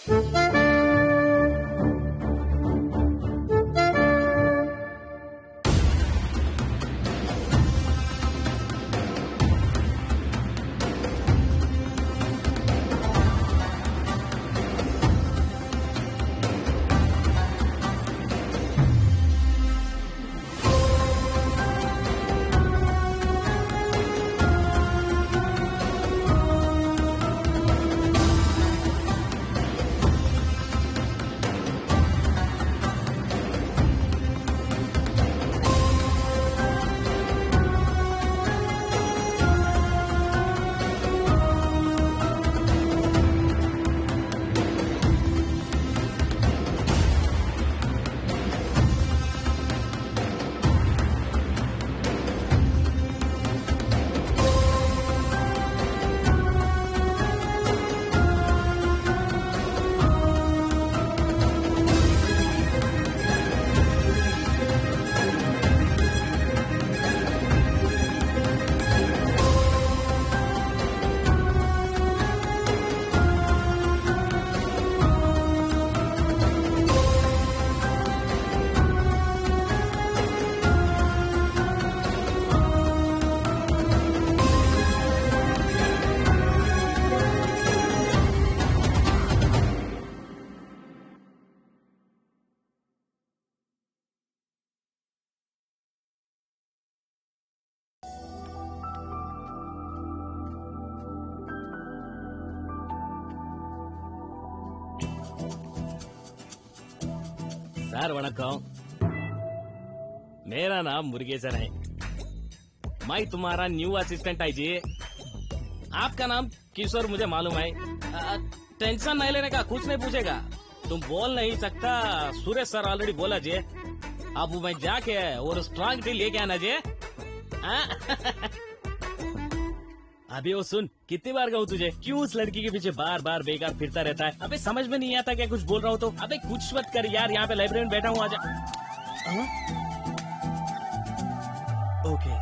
Sir वणक्कम, मेरा नाम मुरुगेशन है। मैं तुम्हारा न्यू असिस्टेंट है जी। आपका नाम किशोर मुझे मालूम है। टेंशन नहीं लेने का, कुछ नहीं पूछेगा। तुम बोल नहीं सकता, सुरेश सर ऑलरेडी बोला जी। अब मैं जाके और स्ट्रांग टी लेके आना जी। अभी वो सुन, कितनी बार कहूँ तुझे, क्यों उस लड़की के पीछे बार बार बेकार फिरता रहता है? अबे समझ में नहीं आता क्या कुछ बोल रहा हूँ तो? अबे कुछ मत कर यार, यहाँ पे लाइब्रेरी में बैठा हूँ, आजा। ओके।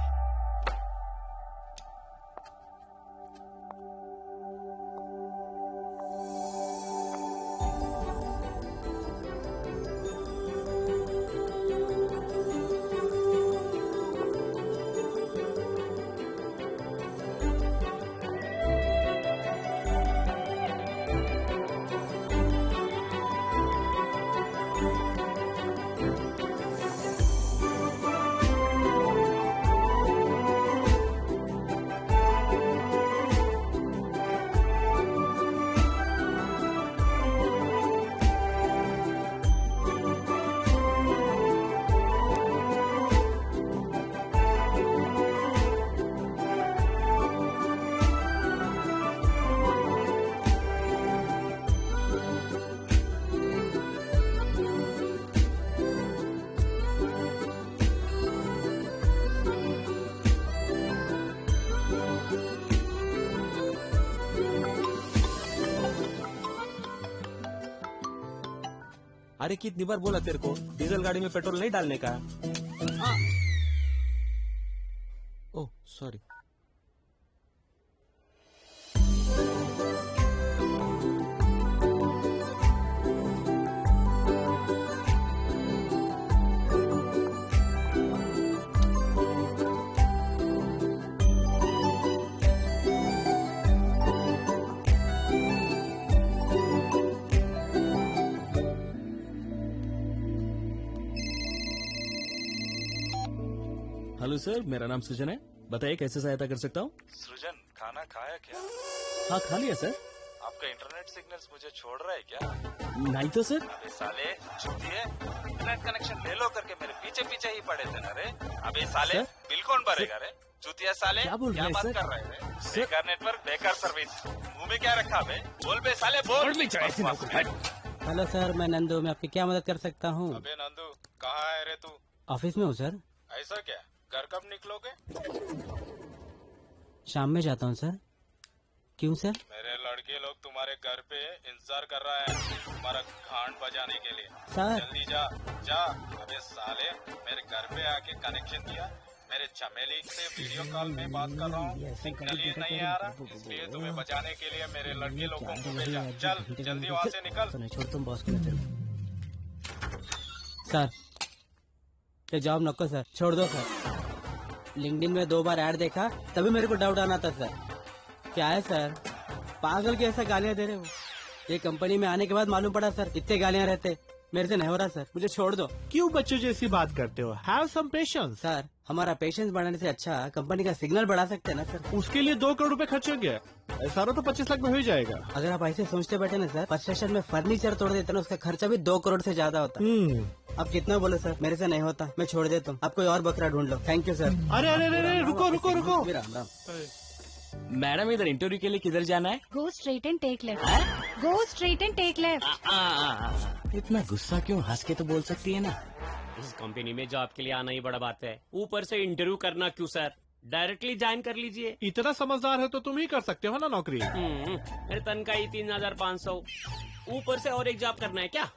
अरे कितनी बार बोला तेरे को डीजल गाड़ी में पेट्रोल नहीं डालने का। Oh sorry. हेलो सर, मेरा नाम सृजन है। बताइए कैसे सहायता कर सकता हूँ? सृजन, खाना खाया क्या? हाँ खा लिया सर। आपका इंटरनेट सिग्नल्स मुझे छोड़ रहा है क्या? नहीं तो सर। अबे साले छुट्टी इंटरनेट कनेक्शन ले लो करके मेरे पीछे पीछे ही पड़े थे ना रे। अबे साले सर? बिल कौन भरेगा रे? चुतिया साले, क्या बोल रहे हैं बात सर? कर रहे रे? बेकार नेटवर्क, बेकार सर्विस। मुंह में क्या रखा बे? बोल बे साले, बोल। हेलो सर, मैं नंदू, मैं आपकी क्या मदद कर सकता हूँ? अबे नंदू, कहाँ है रे तू? ऑफिस में हूँ सर। ऐसा क्या? घर कब निकलोगे? शाम में जाता हूँ सर। क्यों सर? मेरे लड़के लोग तुम्हारे घर पे इंतजार कर रहा है तुम्हारा घाट बजाने के लिए। सर जल्दी जा जा। अबे साले, मेरे घर पे आके कनेक्शन दिया, मेरे चमेली से वीडियो कॉल में बात कर रहा हूँ, सिग्नल ही नहीं आ रहा, इसलिए तुम्हें बचाने के लिए मेरे लड़के लोगों को भेजा। चल जल्दी वहाँ से निकल। तो नहीं छोड़ तुम बॉस के लिए सर, ये जॉब नको सर, छोड़ दो सर। लिंक्डइन में 2 बार ऐड देखा तभी मेरे को डाउट आना था सर। क्या है सर, पागल के ऐसा गालियां दे रहे हो? ये कंपनी में आने के बाद मालूम पड़ा सर, इतने गालियां रहते, मेरे से नहीं हो रहा सर, मुझे छोड़ दो। क्यों बच्चों जैसी बात करते हो? Have some patience. सर, हमारा पेशेंस बढ़ाने से अच्छा कंपनी का सिग्नल बढ़ा सकते हैं ना सर। उसके लिए 2 करोड़ रुपए खर्च हो गया, सारा तो 25 लाख में हो ही जाएगा। अगर आप ऐसे सोचते बैठे ना सर, फर्स्ट स्टेशन में फर्नीचर तोड़ देते ना, उसका खर्चा भी 2 करोड़ से ज्यादा होता। अब कितना बोले सर, मेरे से नहीं होता, मैं छोड़ देता हूँ। आप कोई और बकरा ढूंढ लो। Thank you sir. अरे अरे अरे रुको रुको रुको। राम राम। मैडम इधर इंटरव्यू के लिए किधर जाना है? Go straight and take left. Go straight and take left. इतना गुस्सा क्यों? हंस के तो बोल सकती है ना। इस कंपनी में जॉब के लिए आना ही बड़ा बात है, ऊपर से इंटरव्यू करना क्यों सर? डायरेक्टली ज्वाइन कर लीजिए। इतना समझदार है तो तुम ही कर सकते हो ना नौकरी। मेरे तनख्वाह 3,500, ऊपर से और एक जॉब करना है क्या?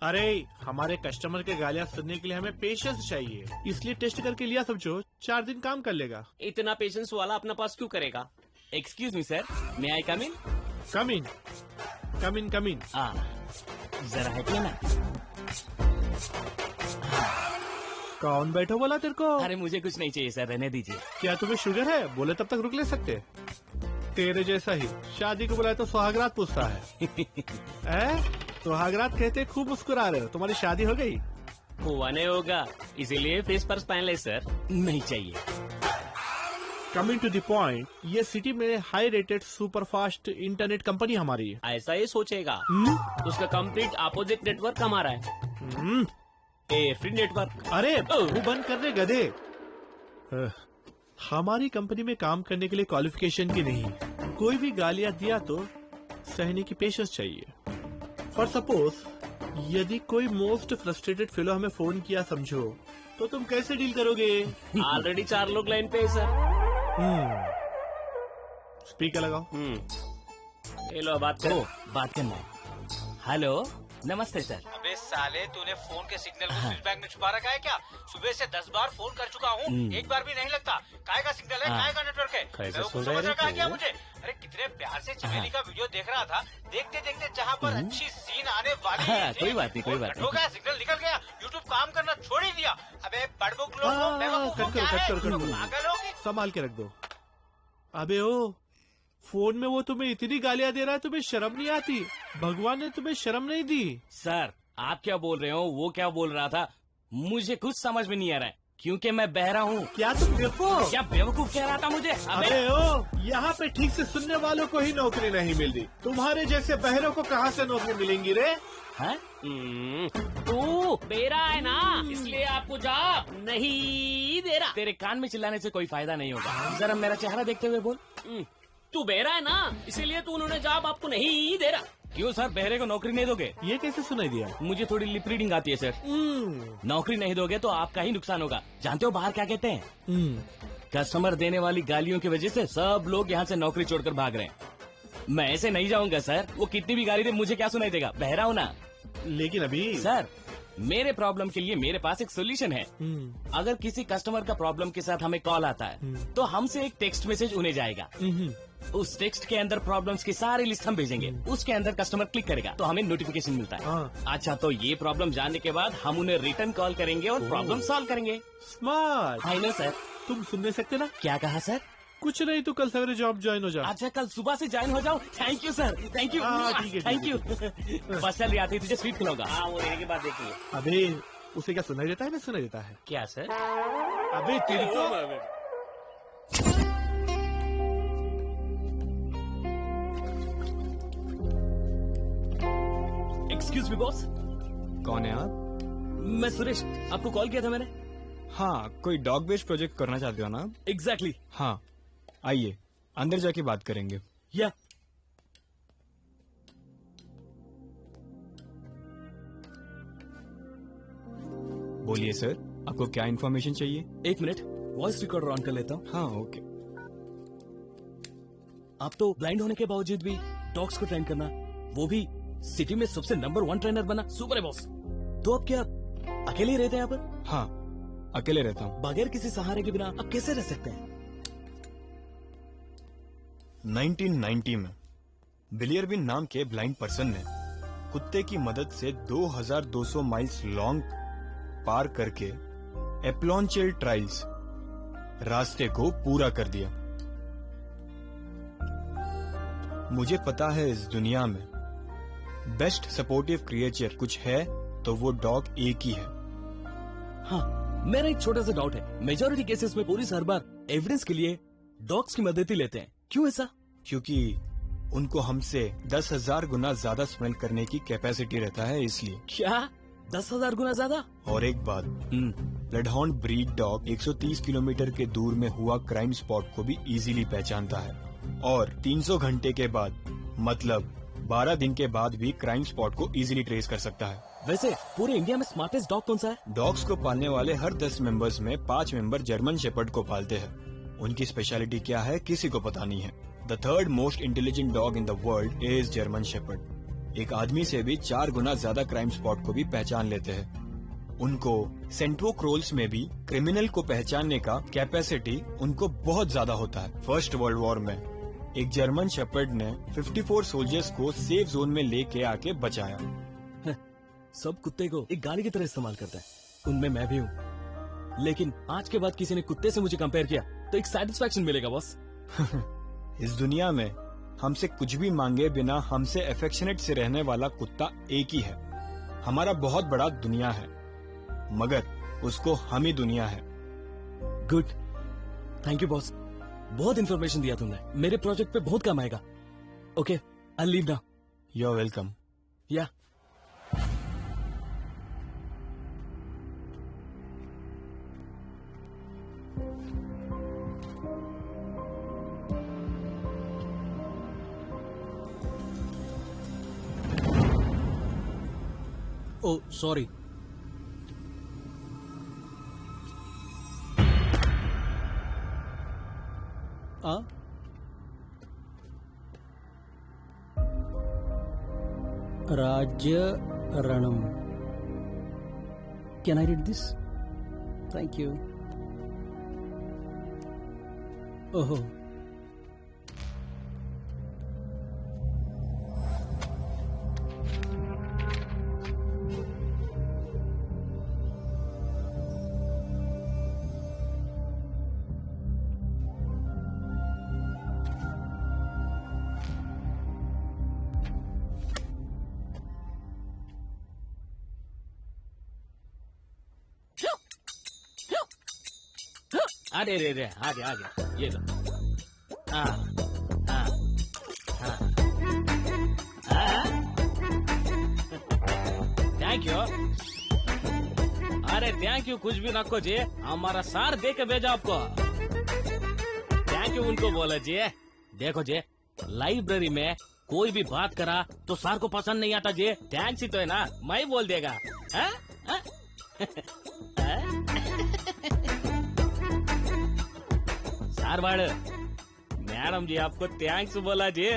अरे हमारे कस्टमर के गालियां सुनने के लिए हमें पेशेंस चाहिए, इसलिए टेस्ट करके लिया समझो, 4 दिन काम कर लेगा। इतना पेशेंस वाला अपना पास क्यों करेगा? एक्सक्यूज मी सर, मे आई कम इन? कम इन कम इन कम इन। जरा हटिए ना। कौन बैठो बोला तेरे को? अरे मुझे कुछ नहीं चाहिए सर, रहने दीजिए। क्या तुम्हें शुगर है? बोले तब तक रुक ले सकते। तेरे जैसा ही शादी को बुलाए तो सुहागरात पूछता है। सुहागरात कहते खूब मुस्कुरा रहे हो, तुम्हारी शादी हो गई? हुआ नहीं होगा, इसीलिए फेस पर पहन ले सर। नहीं चाहिए। कमिंग टू द पॉइंट, ये सिटी में high rated super fast internet company हमारी है। ऐसा ही सोचेगा, उसका कंप्लीट अपोजिट नेटवर्क हमारा है, ए फ्री नेटवर्क। अरे वो बंद कर दे गधे। हमारी कंपनी में काम करने के लिए क्वालिफिकेशन की नहीं, कोई भी गालियां दिया तो सहने की पेशेंस चाहिए। फॉर सपोज यदि कोई मोस्ट फ्रस्ट्रेटेड फेलो हमें फोन किया समझो, तो तुम कैसे डील करोगे? ऑलरेडी 4 लोग लाइन पे है सर। स्पीकर लगाओ। ये लो बात करो। बात करना है। हेलो, नमस्ते सर। अबे साले, तूने फोन के सिग्नल को स्विच बैग में छुपा रखा है क्या? सुबह से 10 बार फोन कर चुका हूँ, एक बार भी नहीं लगता। काय का सिग्नल है, काय का नेटवर्क है? कैसे मैं सुन रहे रे कहा क्या तू? मुझे? अरे कितने प्यार से चमेली का वीडियो देख रहा था, देखते देखते जहाँ पर अच्छी सीन आने वाली थी, कोई बात नहीं, कोई बात कट हो गया, सिग्नल निकल गया, यूट्यूब काम करना छोड़ ही दिया। अबे बड़बुक लोग हाँ, बेवकूफों कट क्या करो, है? कट करो, तुम कट करो। पागल हो कि? संभाल के रख दो। अबे ओ, फोन में वो तुम्हें इतनी गालियां दे रहा है, तुम्हें शर्म नहीं आती? भगवान ने तुम्हें शर्म नहीं दी? सर आप क्या बोल रहे हो, वो क्या बोल रहा था, मुझे कुछ समझ में नहीं आ रहा है, क्योंकि मैं बहरा हूँ। क्या तुम देखो? क्या बेवकूफ कह रहा था मुझे? अबे ओ, यहाँ पे ठीक से सुनने वालों को ही नौकरी नहीं मिलती, तुम्हारे जैसे बहरों को कहाँ से नौकरी मिलेंगी रे? हैं? तू बेरा है ना, इसलिए आपको जॉब नहीं दे रहा। तेरे कान में चिल्लाने से कोई फायदा नहीं होगा, जरा मेरा चेहरा देखते हुए बोल। तू बेरा है ना, इसीलिए तू उन्होंने जॉब आपको नहीं दे रहा। क्यों सर, बहरे को नौकरी नहीं दोगे? ये कैसे सुनाई दिया? मुझे थोड़ी लिप रीडिंग आती है सर। नौकरी नहीं दोगे तो आपका ही नुकसान होगा। जानते हो बाहर क्या कहते हैं? कस्टमर देने वाली गालियों की वजह से सब लोग यहाँ से नौकरी छोड़कर भाग रहे हैं। मैं ऐसे नहीं जाऊंगा सर, वो कितनी भी गाली दे मुझे क्या सुनाई देगा, बहरा हूं ना। लेकिन अभी सर मेरे प्रॉब्लम के लिए मेरे पास एक सोल्यूशन है। अगर किसी कस्टमर का प्रॉब्लम के साथ हमें कॉल आता है तो हमसे एक टेक्स्ट मैसेज उन्हें जाएगा। उस टेक्स्ट के अंदर प्रॉब्लम्स की सारी लिस्ट हम भेजेंगे, उसके अंदर कस्टमर क्लिक करेगा तो हमें नोटिफिकेशन मिलता है। अच्छा, तो ये प्रॉब्लम जानने के बाद हम उन्हें रिटर्न कॉल करेंगे और प्रॉब्लम सॉल्व करेंगे। स्मार्ट। I know sir. तुम सुन नहीं सकते ना? क्या कहा सर? कुछ नहीं, तो कल सवेरे जॉब ज्वाइन हो जा। अच्छा, कल सुबह से ज्वाइन हो जाओ। Thank you sir, thank you, ठीक है, थैंक यू। बस चल आती तुझे स्वीट खिलाऊंगा। हाँ, वो लेने की बात देखिए। अबे उसे क्या सुनाई देता है? ना सुनाई देता है। क्या सर? अबे तेरी तो एक्सक्यूज मी बॉस। कौन है आप? मैं सुरेश, आपको कॉल किया था मैंने। हाँ, कोई डॉग बेस्ड प्रोजेक्ट करना चाहते हो ना आप? एग्जैक्टली। हाँ, आइए अंदर जाके बात करेंगे। या बोलिए सर, आपको क्या इन्फॉर्मेशन चाहिए? एक मिनट, वॉइस रिकॉर्डर ऑन कर लेता हूँ। हाँ ओके। आप तो ब्लाइंड होने के बावजूद भी डॉग्स को ट्रेन करना, वो भी सिटी में सबसे नंबर 1 ट्रेनर बना, सुपर है बॉस। तो आप क्या अकेले ही रहते हैं यहाँ पर? हाँ, अकेले रहता हूँ। बगैर किसी सहारे के बिना आप कैसे रह सकते हैं? 1990 में बिलियरबिन नाम के ब्लाइंड पर्सन ने कुत्ते की मदद से 2200 माइल्स लॉन्ग पार करके एप्लॉन्चेल ट्राइल्स रास्ते को पूरा कर दिया। मुझे पता है इस दुनिया में बेस्ट सपोर्टिव क्रिएचर कुछ है तो वो डॉग एक ही है। हाँ, मेरा एक छोटा सा डाउट है। मेजोरिटी केसेस में पुलिस हर बार एविडेंस के लिए डॉग्स की मदद ही लेते हैं, क्यों ऐसा? क्योंकि उनको हमसे 10,000 गुना ज्यादा स्मेल करने की कैपेसिटी रहता है, इसलिए। क्या 10,000 गुना ज्यादा? और एक बात, ब्लडहाउंड ब्रीड डॉग 130 किलोमीटर के दूर में हुआ क्राइम स्पॉट को भी इजीली पहचानता है और 300 घंटे के बाद, मतलब 12 दिन के बाद भी क्राइम स्पॉट को इजीली ट्रेस कर सकता है। वैसे पूरे इंडिया में स्मार्टेस्ट डॉग कौन सा है? डॉग्स को पालने वाले हर 10 मेंबर्स में 5 मेंबर जर्मन शेपर्ड को पालते हैं। उनकी स्पेशलिटी क्या है किसी को पता नहीं है। The third most intelligent dog in the world is German shepherd. एक आदमी से भी 4 गुना ज्यादा क्राइम स्पॉट को भी पहचान लेते हैं। उनको सेंट्रोक्रोल्स में भी क्रिमिनल को पहचानने का कैपेसिटी उनको बहुत ज्यादा होता है। फर्स्ट वर्ल्ड वॉर में एक जर्मन शेपर्ड ने 54 सोल्जर्स को सेफ जोन में लेके आके बचाया। सब कुत्ते को एक गाड़ी की तरह इस्तेमाल करते हैं, उनमें मैं भी हूँ। लेकिन आज के बाद किसी ने कुत्ते से मुझे कंपेयर किया तो एक सेटिस्फैक्शन मिलेगा बॉस। इस दुनिया में हमसे कुछ भी मांगे बिना हमसे अफेक्शनेट से रहने वाला कुत्ता एक ही है। हमारा बहुत बड़ा दुनिया है, मगर उसको हम ही दुनिया है। Good, thank you boss. बहुत इन्फॉर्मेशन दिया तुमने, मेरे प्रोजेक्ट पे बहुत काम आएगा। Okay, I leave now. You are welcome. Yeah oh sorry. राज्य रणम। Can I read this? Thank you. ओहो, अरे रे रे, आ गया ये लो। हाँ हाँ हाँ, थैंक यू। अरे थैंक यू कुछ भी नको जी, हमारा सार दे के भेजा आपको। थैंक यू उनको बोला जी। देखो जी, लाइब्रेरी में कोई भी बात करा तो सार को पसंद नहीं आता जी। थैंक्स ही तो है ना, मैं ही बोल देगा। हाँ? हाँ? सारवाड़ मैडम जी आपको थैंक्स बोला जी।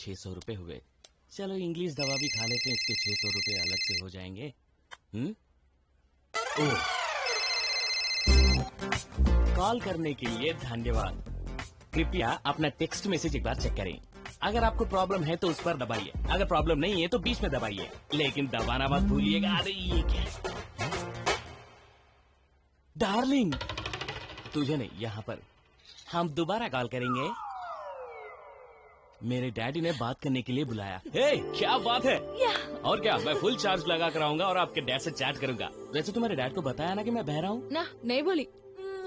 600 रुपए हुए। चलो इंग्लिश दवा भी खा लेते हैं, इसके 600 रुपए अलग से हो जाएंगे। ओह, कॉल करने के लिए धन्यवाद। कृपया अपना टेक्स्ट मैसेज एक बार चेक करें। अगर आपको प्रॉब्लम है तो उस पर दबाइए, अगर प्रॉब्लम नहीं है तो बीच में दबाइए, लेकिन दबाना मत भूलिएगा। अरे ये क्या है? डार्लिंग, तुझे नहीं, यहाँ पर हम दोबारा कॉल करेंगे। मेरे डैडी ने बात करने के लिए बुलाया। हे, क्या बात है? और क्या, मैं फुल चार्ज लगा कर आऊंगा और आपके डैड से चैट करूंगा। वैसे तुम्हारे डैड को बताया ना कि मैं बहरा हूँ? ना, नहीं बोली।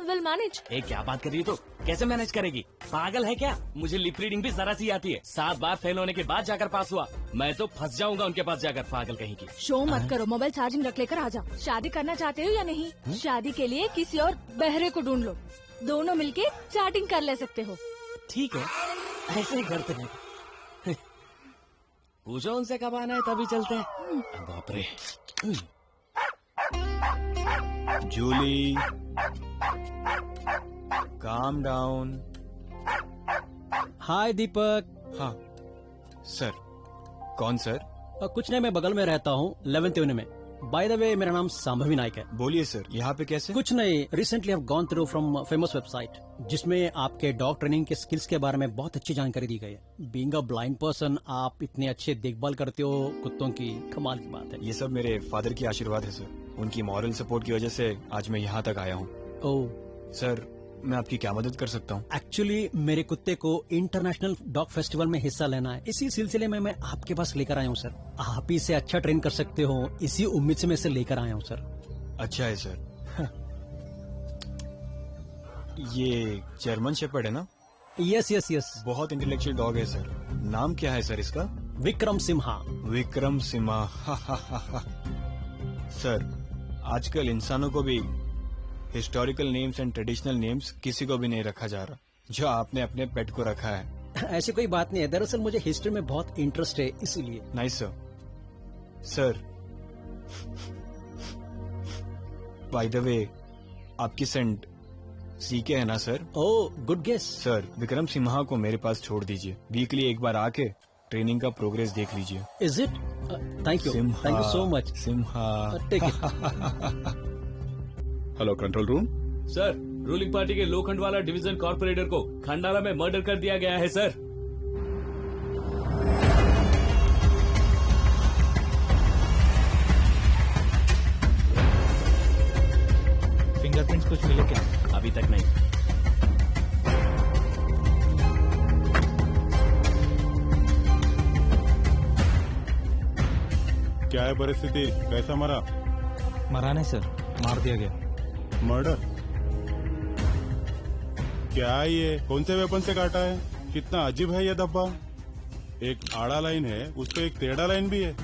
Will manage. क्या बात कर रही है? तो कैसे मैनेज करेगी? पागल है क्या? मुझे लिप रीडिंग भी जरा सी आती है। 7 बार फेल होने के बाद जाकर पास हुआ। मैं तो फंस जाऊंगा उनके पास जाकर, पागल कहीं की। शो मत करो, मोबाइल चार्जिंग रख लेकर आ जाओ। शादी करना चाहते हो या नहीं? शादी के लिए किसी और बहरे को ढूंढ लो, दोनों मिलके चैटिंग कर ले सकते हो। ठीक है, ऐसे ही करते हैं। पूछो उनसे कब आना है, तभी चलते हैं। बाप रे। Jully, calm down. हाय दीपक। हाँ सर। कौन सर? कुछ नहीं, मैं बगल में रहता हूँ 11th यूनिट में। बाय द वे, मेरा नाम संभवी नायक है। बोलिए सर, यहाँ पे कैसे? कुछ नहीं, recently have gone through from famous website जिसमें आपके डॉग ट्रेनिंग के स्किल्स के बारे में बहुत अच्छी जानकारी दी गई है। बीइंग अ ब्लाइंड पर्सन, आप इतने अच्छे देखभाल करते हो कुत्तों की, कमाल की बात है। ये सब मेरे फादर की आशीर्वाद है सर। उनकी मॉरल सपोर्ट की वजह से आज मैं यहाँ तक आया हूँ। ओह सर, मैं आपकी क्या मदद कर सकता हूँ? एक्चुअली मेरे कुत्ते को इंटरनेशनल डॉग फेस्टिवल में हिस्सा लेना है, इसी सिलसिले में मैं आपके पास लेकर आया हूँ सर। आप ही से अच्छा ट्रेन कर सकते हो, इसी उम्मीद से मैं इसे लेकर आया हूँ सर। अच्छा है सर। ये जर्मन शेपर्ड है ना? Yes yes yes. बहुत इंटेलेक्चुअल डॉग है सर। नाम क्या है सर इसका? विक्रम सिम्हा। विक्रम सिम्हा। सर, आजकल इंसानों को भी historical names and traditional names किसी को भी नहीं रखा जा रहा, जो आपने अपने पेट को रखा है। ऐसी कोई बात नहीं है, दरअसल मुझे हिस्ट्री में बहुत इंटरेस्ट है, इसीलिए। Nice sir. Sir, by the way, आपकी सेंट सीके है ना sir? Oh, good guess. Sir, Vikram Simha को मेरे पास छोड़ दीजिए। वीकली एक बार आके ट्रेनिंग का प्रोग्रेस देख लीजिए। Is it? Thank you so much. Simha. Take it. Hello control room. Sir, ruling party के लोखंडवाला डिवीजन कॉर्पोरेटर को खंडाला में मर्डर कर दिया गया है सर। फिंगरप्रिंट्स कुछ मिले क्या? अभी तक नहीं। क्या है परिस्थिति? कैसा मरा? मरा नहीं सर, मार दिया गया। मर्डर? क्या है ये? कौन से वेपन से काटा है? कितना अजीब है ये धब्बा। एक आड़ा लाइन है, उस पे एक टेढ़ा लाइन भी है।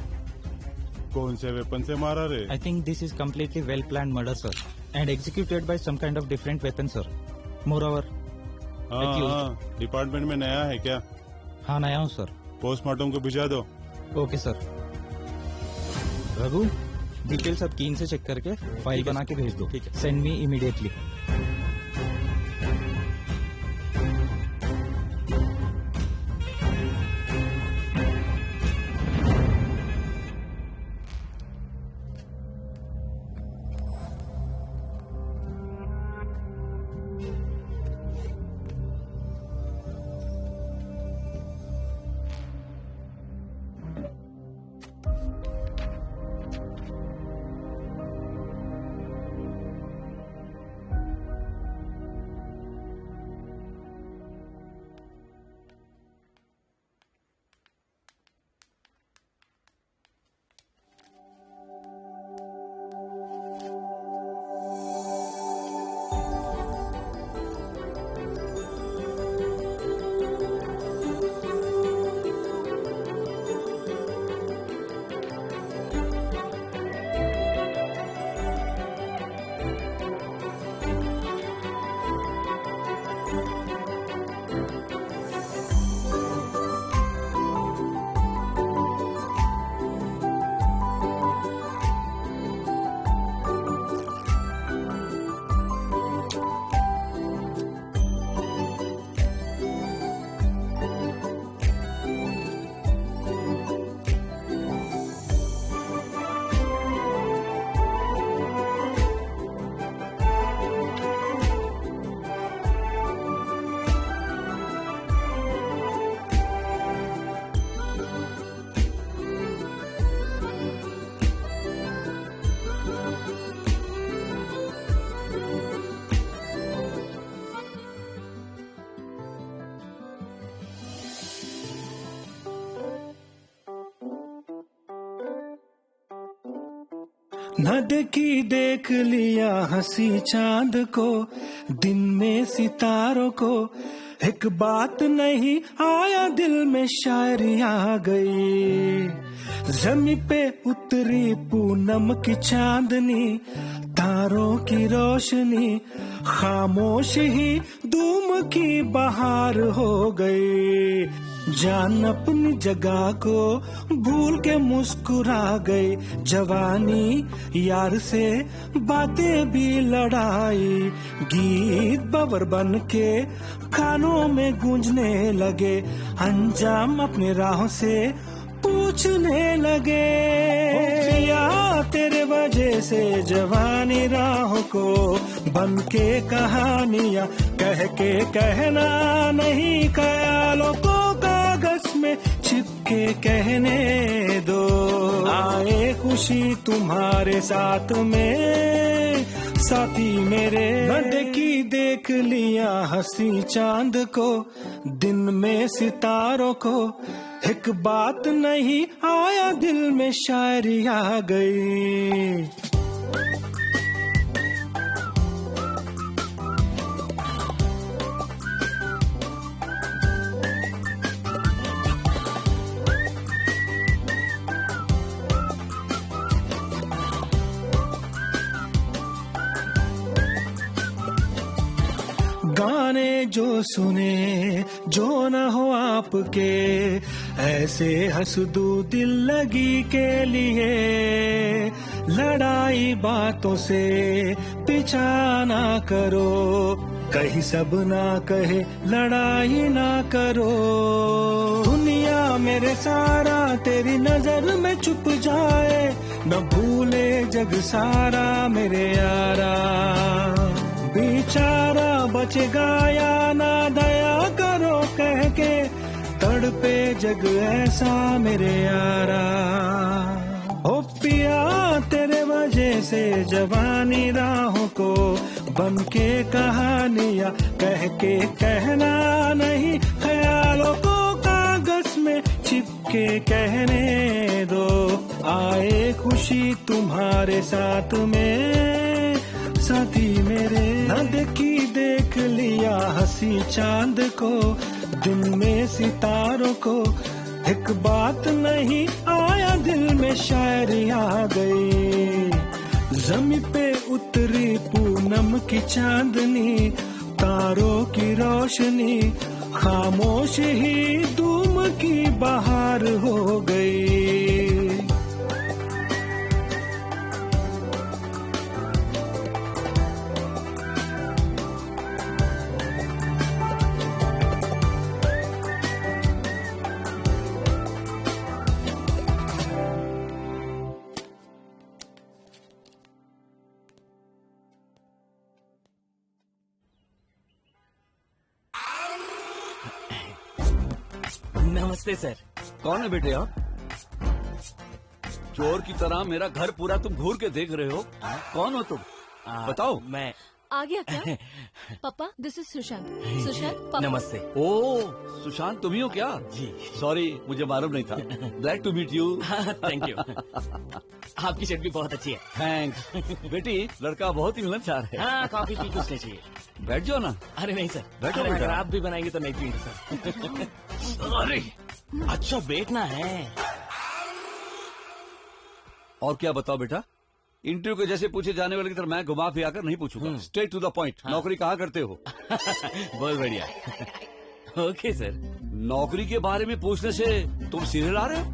कौन से वेपन से मारा रे? I think this is completely well plan murder sir, and executed by some kind of different weapon sir. Moreover. हाँ, डिपार्टमेंट में नया है क्या? हाँ, नया हूँ सर। पोस्टमार्टम को भिजा दो। Okay sir. रघु, डिटेल्स अब कीन से चेक करके फाइल बना के भेज दो। ठीक है, सेंड मी इमीडिएटली। न देखी देख लिया हंसी चांद को, दिन में सितारों को, एक बात नहीं आया दिल में शायरी आ गई। जमी पे उतरी पूनम की चांदनी, तारों की रोशनी, खामोश ही धूम की बहार हो गई। जान अपनी जगह को भूल के मुस्कुरा गई। जवानी यार से बातें भी लड़ाई, गीत बवर बन के कानों में गूंजने लगे। अंजाम अपने राहों से पूछने लगे। पिया तेरे वजह से जवानी राहों को बन के कहानियां कह के कहना नहीं, ख्यालों को कागज में चिपके कहने दो। आए खुशी तुम्हारे साथ में साथी मेरे। न देखी देख लिया हंसी चांद को, दिन में सितारों को, एक बात नहीं आया दिल में शायरी आ गई। गाने जो सुने जो न हो आपके, ऐसे हंस दो दिल लगी के लिए। लड़ाई बातों से पीछा ना करो, कहीं सब ना कहे लड़ाई ना करो। दुनिया मेरे सारा तेरी नजर में छुप जाए, न भूले जग सारा मेरे यारा। बेचारा बचेगा या ना दया करो कह के, तड़पे जग ऐसा मेरे यारा। ओ पिया तेरे वजह से जवानी राहों को बन के कहानियां कह के कहना नहीं, ख्यालों को कागज में चिपके कहने दो। आए खुशी तुम्हारे साथ में साथी मेरे। न देखी देख लिया हंसी चांद को, दिन में सितारों को, एक बात नहीं आया दिल में शायरी आ गई। जमी पे उतरी पूनम की चांदनी, तारों की रोशनी, खामोश ही धूम की बहार हो गई। नमस्ते सर। कौन है बेटे आप? चोर की तरह मेरा घर पूरा तुम घूर के देख रहे हो। कौन हो तुम? बताओ। मैं आ गया क्या? पापा दिस इज सुशांत। सुशांत पापा। नमस्ते। ओ सुशांत तुम ही हो क्या? जी सॉरी मुझे मालूम नहीं था। Glad to meet you. Thank you. आपकी शर्ट भी बहुत अच्छी है। थैंक्स। बेटी लड़का बहुत ही मिलनसार है। हाँ कॉफी पी कुछ नहीं चाहिए। बैठ जाओ ना। अरे नहीं सर, बैठो अरे बेटा। अगर आप भी बनाएंगे तो नहीं पीएंगे सर। अरे अच्छा बैठना है। और क्या बताओ बेटा? इंटरव्यू के जैसे पूछे जाने वाले की तरह मैं घुमा फिरा कर नहीं पूछूंगा। Straight to the point. नौकरी कहाँ करते हो? बहुत बढ़िया। Okay sir. नौकरी के बारे में पूछने से तुम सीरियल आ रहे हो?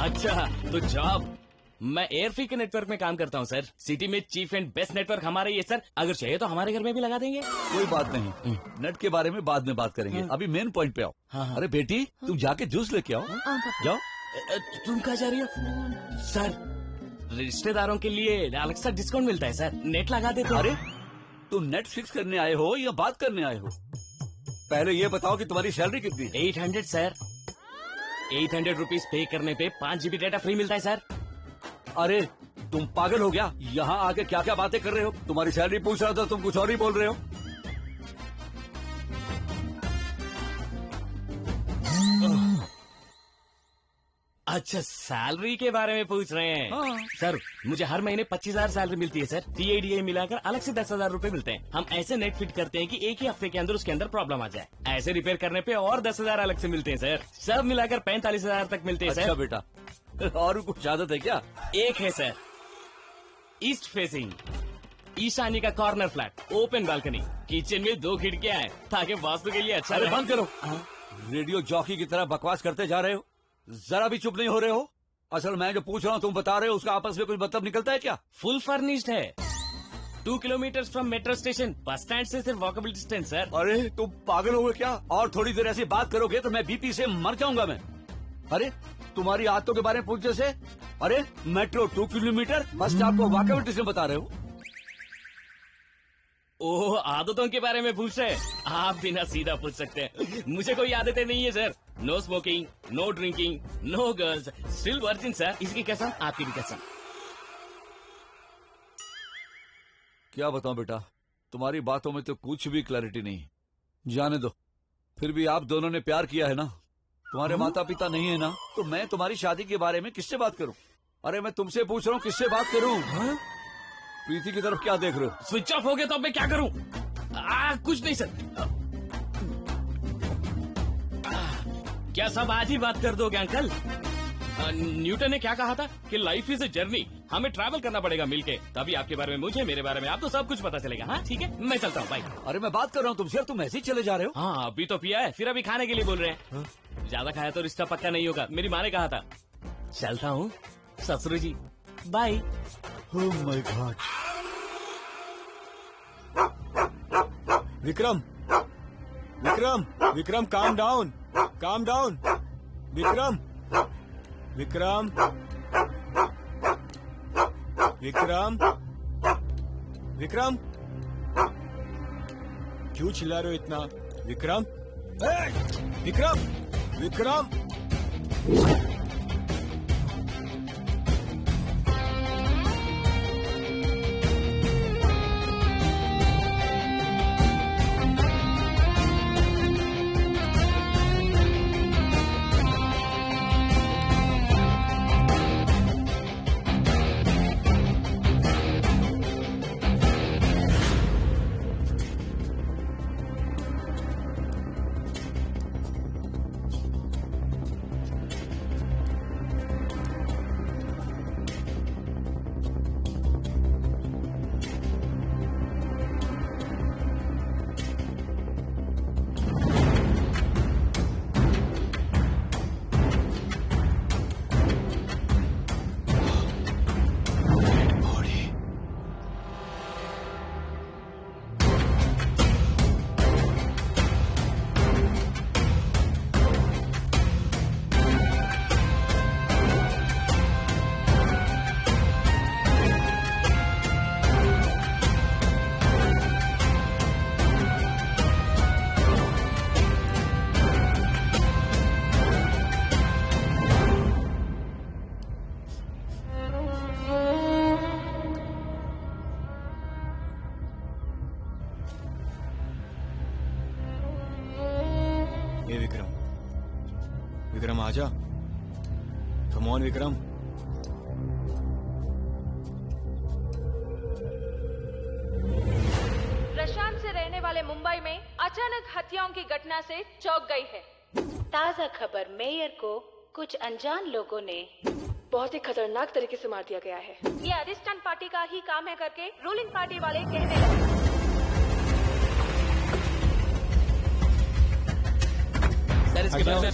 अच्छा तो जॉब मैं एयरफ्री के नेटवर्क में काम करता हूँ सर। सिटी में चीफ एंड बेस्ट नेटवर्क हमारा ही है सर। अगर चाहिए तो हमारे घर में भी लगा देंगे। कोई बात नहीं, नेट के बारे में बाद में बात करेंगे। अभी मेन पॉइंट पे आओ। हाँ। अरे बेटी तुम जाके जूस लेके आओ। जाओ। तुम कहाँ जा रही हो सर? रिश्तेदारों के लिए अलग सा डिस्काउंट मिलता है सर, नेट लगा देते। अरे तुम नेट फिक्स करने आए हो या बात करने आए हो? पहले ये बताओ कि तुम्हारी सैलरी कितनी है? 800 सर। 800 रुपीज पे करने पे 5 GB डेटा फ्री मिलता है सर। अरे तुम पागल हो गया? यहाँ आके क्या क्या बातें कर रहे हो? तुम्हारी सैलरी पूछ रहा था, तुम कुछ और ही बोल रहे हो। अच्छा, सैलरी के बारे में पूछ रहे हैं। हाँ। सर, मुझे हर महीने 25,000 सैलरी मिलती है सर। TADA मिलाकर अलग से 10,000 रूपए मिलते हैं। हम ऐसे नेट फिट करते हैं कि एक ही हफ्ते के अंदर उसके अंदर प्रॉब्लम आ जाए। ऐसे रिपेयर करने पे और 10,000 अलग से मिलते हैं सर। सब मिलाकर 45,000 तक मिलते हैं अच्छा सर। बेटा, और कुछ आदत है क्या? एक है सर, ईस्ट फेसिंग, ईशान्य का corner flat, open balcony, kitchen में 2 खिड़कियां हैं ताकि वास्तु के लिए अच्छा अरे रहे। बंद करो। रेडियो जॉकी की तरह बकवास करते जा रहे हो, जरा भी चुप नहीं हो रहे हो। असल मैं जो पूछ रहा हूँ तुम बता रहे हो, उसका आपस में कुछ मतलब निकलता है क्या? फुल फर्निश्ड है, 2 kilometre from metro station, bus stand से सिर्फ वॉकेबल डिस्टेंस सर। अरे तुम पागल हो गए क्या? और थोड़ी देर ऐसी बात करोगे तो मैं BP से मर जाऊंगा मैं। अरे तुम्हारी आदतों के बारे में पूछने से, अरे मेट्रो 2 किलोमीटर, बस स्टॉप को वॉकेबल डिस्टेंस बता रहे हो। ओह, आदतों के बारे में पूछ रहे हैं? आप बिना सीधा पूछ सकते हैं। मुझे कोई आदतें नहीं है sir. No smoking, no drinking, no girls, still virgin sir. इसकी कसम, आपकी भी कसम। क्या बताऊं बेटा, तुम्हारी बातों में तो कुछ भी क्लैरिटी नहीं। जाने दो, फिर भी आप दोनों ने प्यार किया है ना। तुम्हारे माता पिता नहीं है ना, तो मैं तुम्हारी शादी के बारे में किससे बात करूं? अरे मैं तुमसे पूछ रहा हूँ, किससे बात करूं? प्रीति की तरफ क्या देख रहे हो? स्विच ऑफ हो गया तो अब मैं क्या करूं? कुछ नहीं सर। क्या सब आज ही बात कर दोगे अंकल? न्यूटन ने क्या कहा था कि लाइफ इज ए जर्नी, हमें ट्रैवल करना पड़ेगा मिलके, तभी आपके बारे में मुझे, मेरे बारे में आपको सब कुछ पता चलेगा। हाँ ठीक है, मैं चलता हूँ, बाय। अरे मैं बात कर रहा हूँ तुमसे और तुम ऐसे ही चले जा रहे हो। हाँ, अभी तो पिया है, फिर अभी खाने के लिए बोल रहे हैं। ज्यादा खाया तो रिश्ता पक्का नहीं होगा, मेरी माँ ने कहा था। चलता हूँ ससुर जी, bye. Oh my god. Vikram, Vikram, Vikram, calm down, calm down. Vikram, Vikram, Vikram, Vikram, क्यों चिल्ला रहे हो इतना? विक्रम, विक्रम, विक्रम। ये विक्रम, विक्रम आजा, कम ऑन विक्रम। प्रशांत से रहने वाले मुंबई में अचानक हत्याओं की घटना से चौंक गई है। ताज़ा खबर, मेयर को कुछ अनजान लोगों ने बहुत ही खतरनाक तरीके से मार दिया गया है। ये अधिष्ठान पार्टी का ही काम है करके रूलिंग पार्टी वाले कहने लगे। सर, इसके बाद में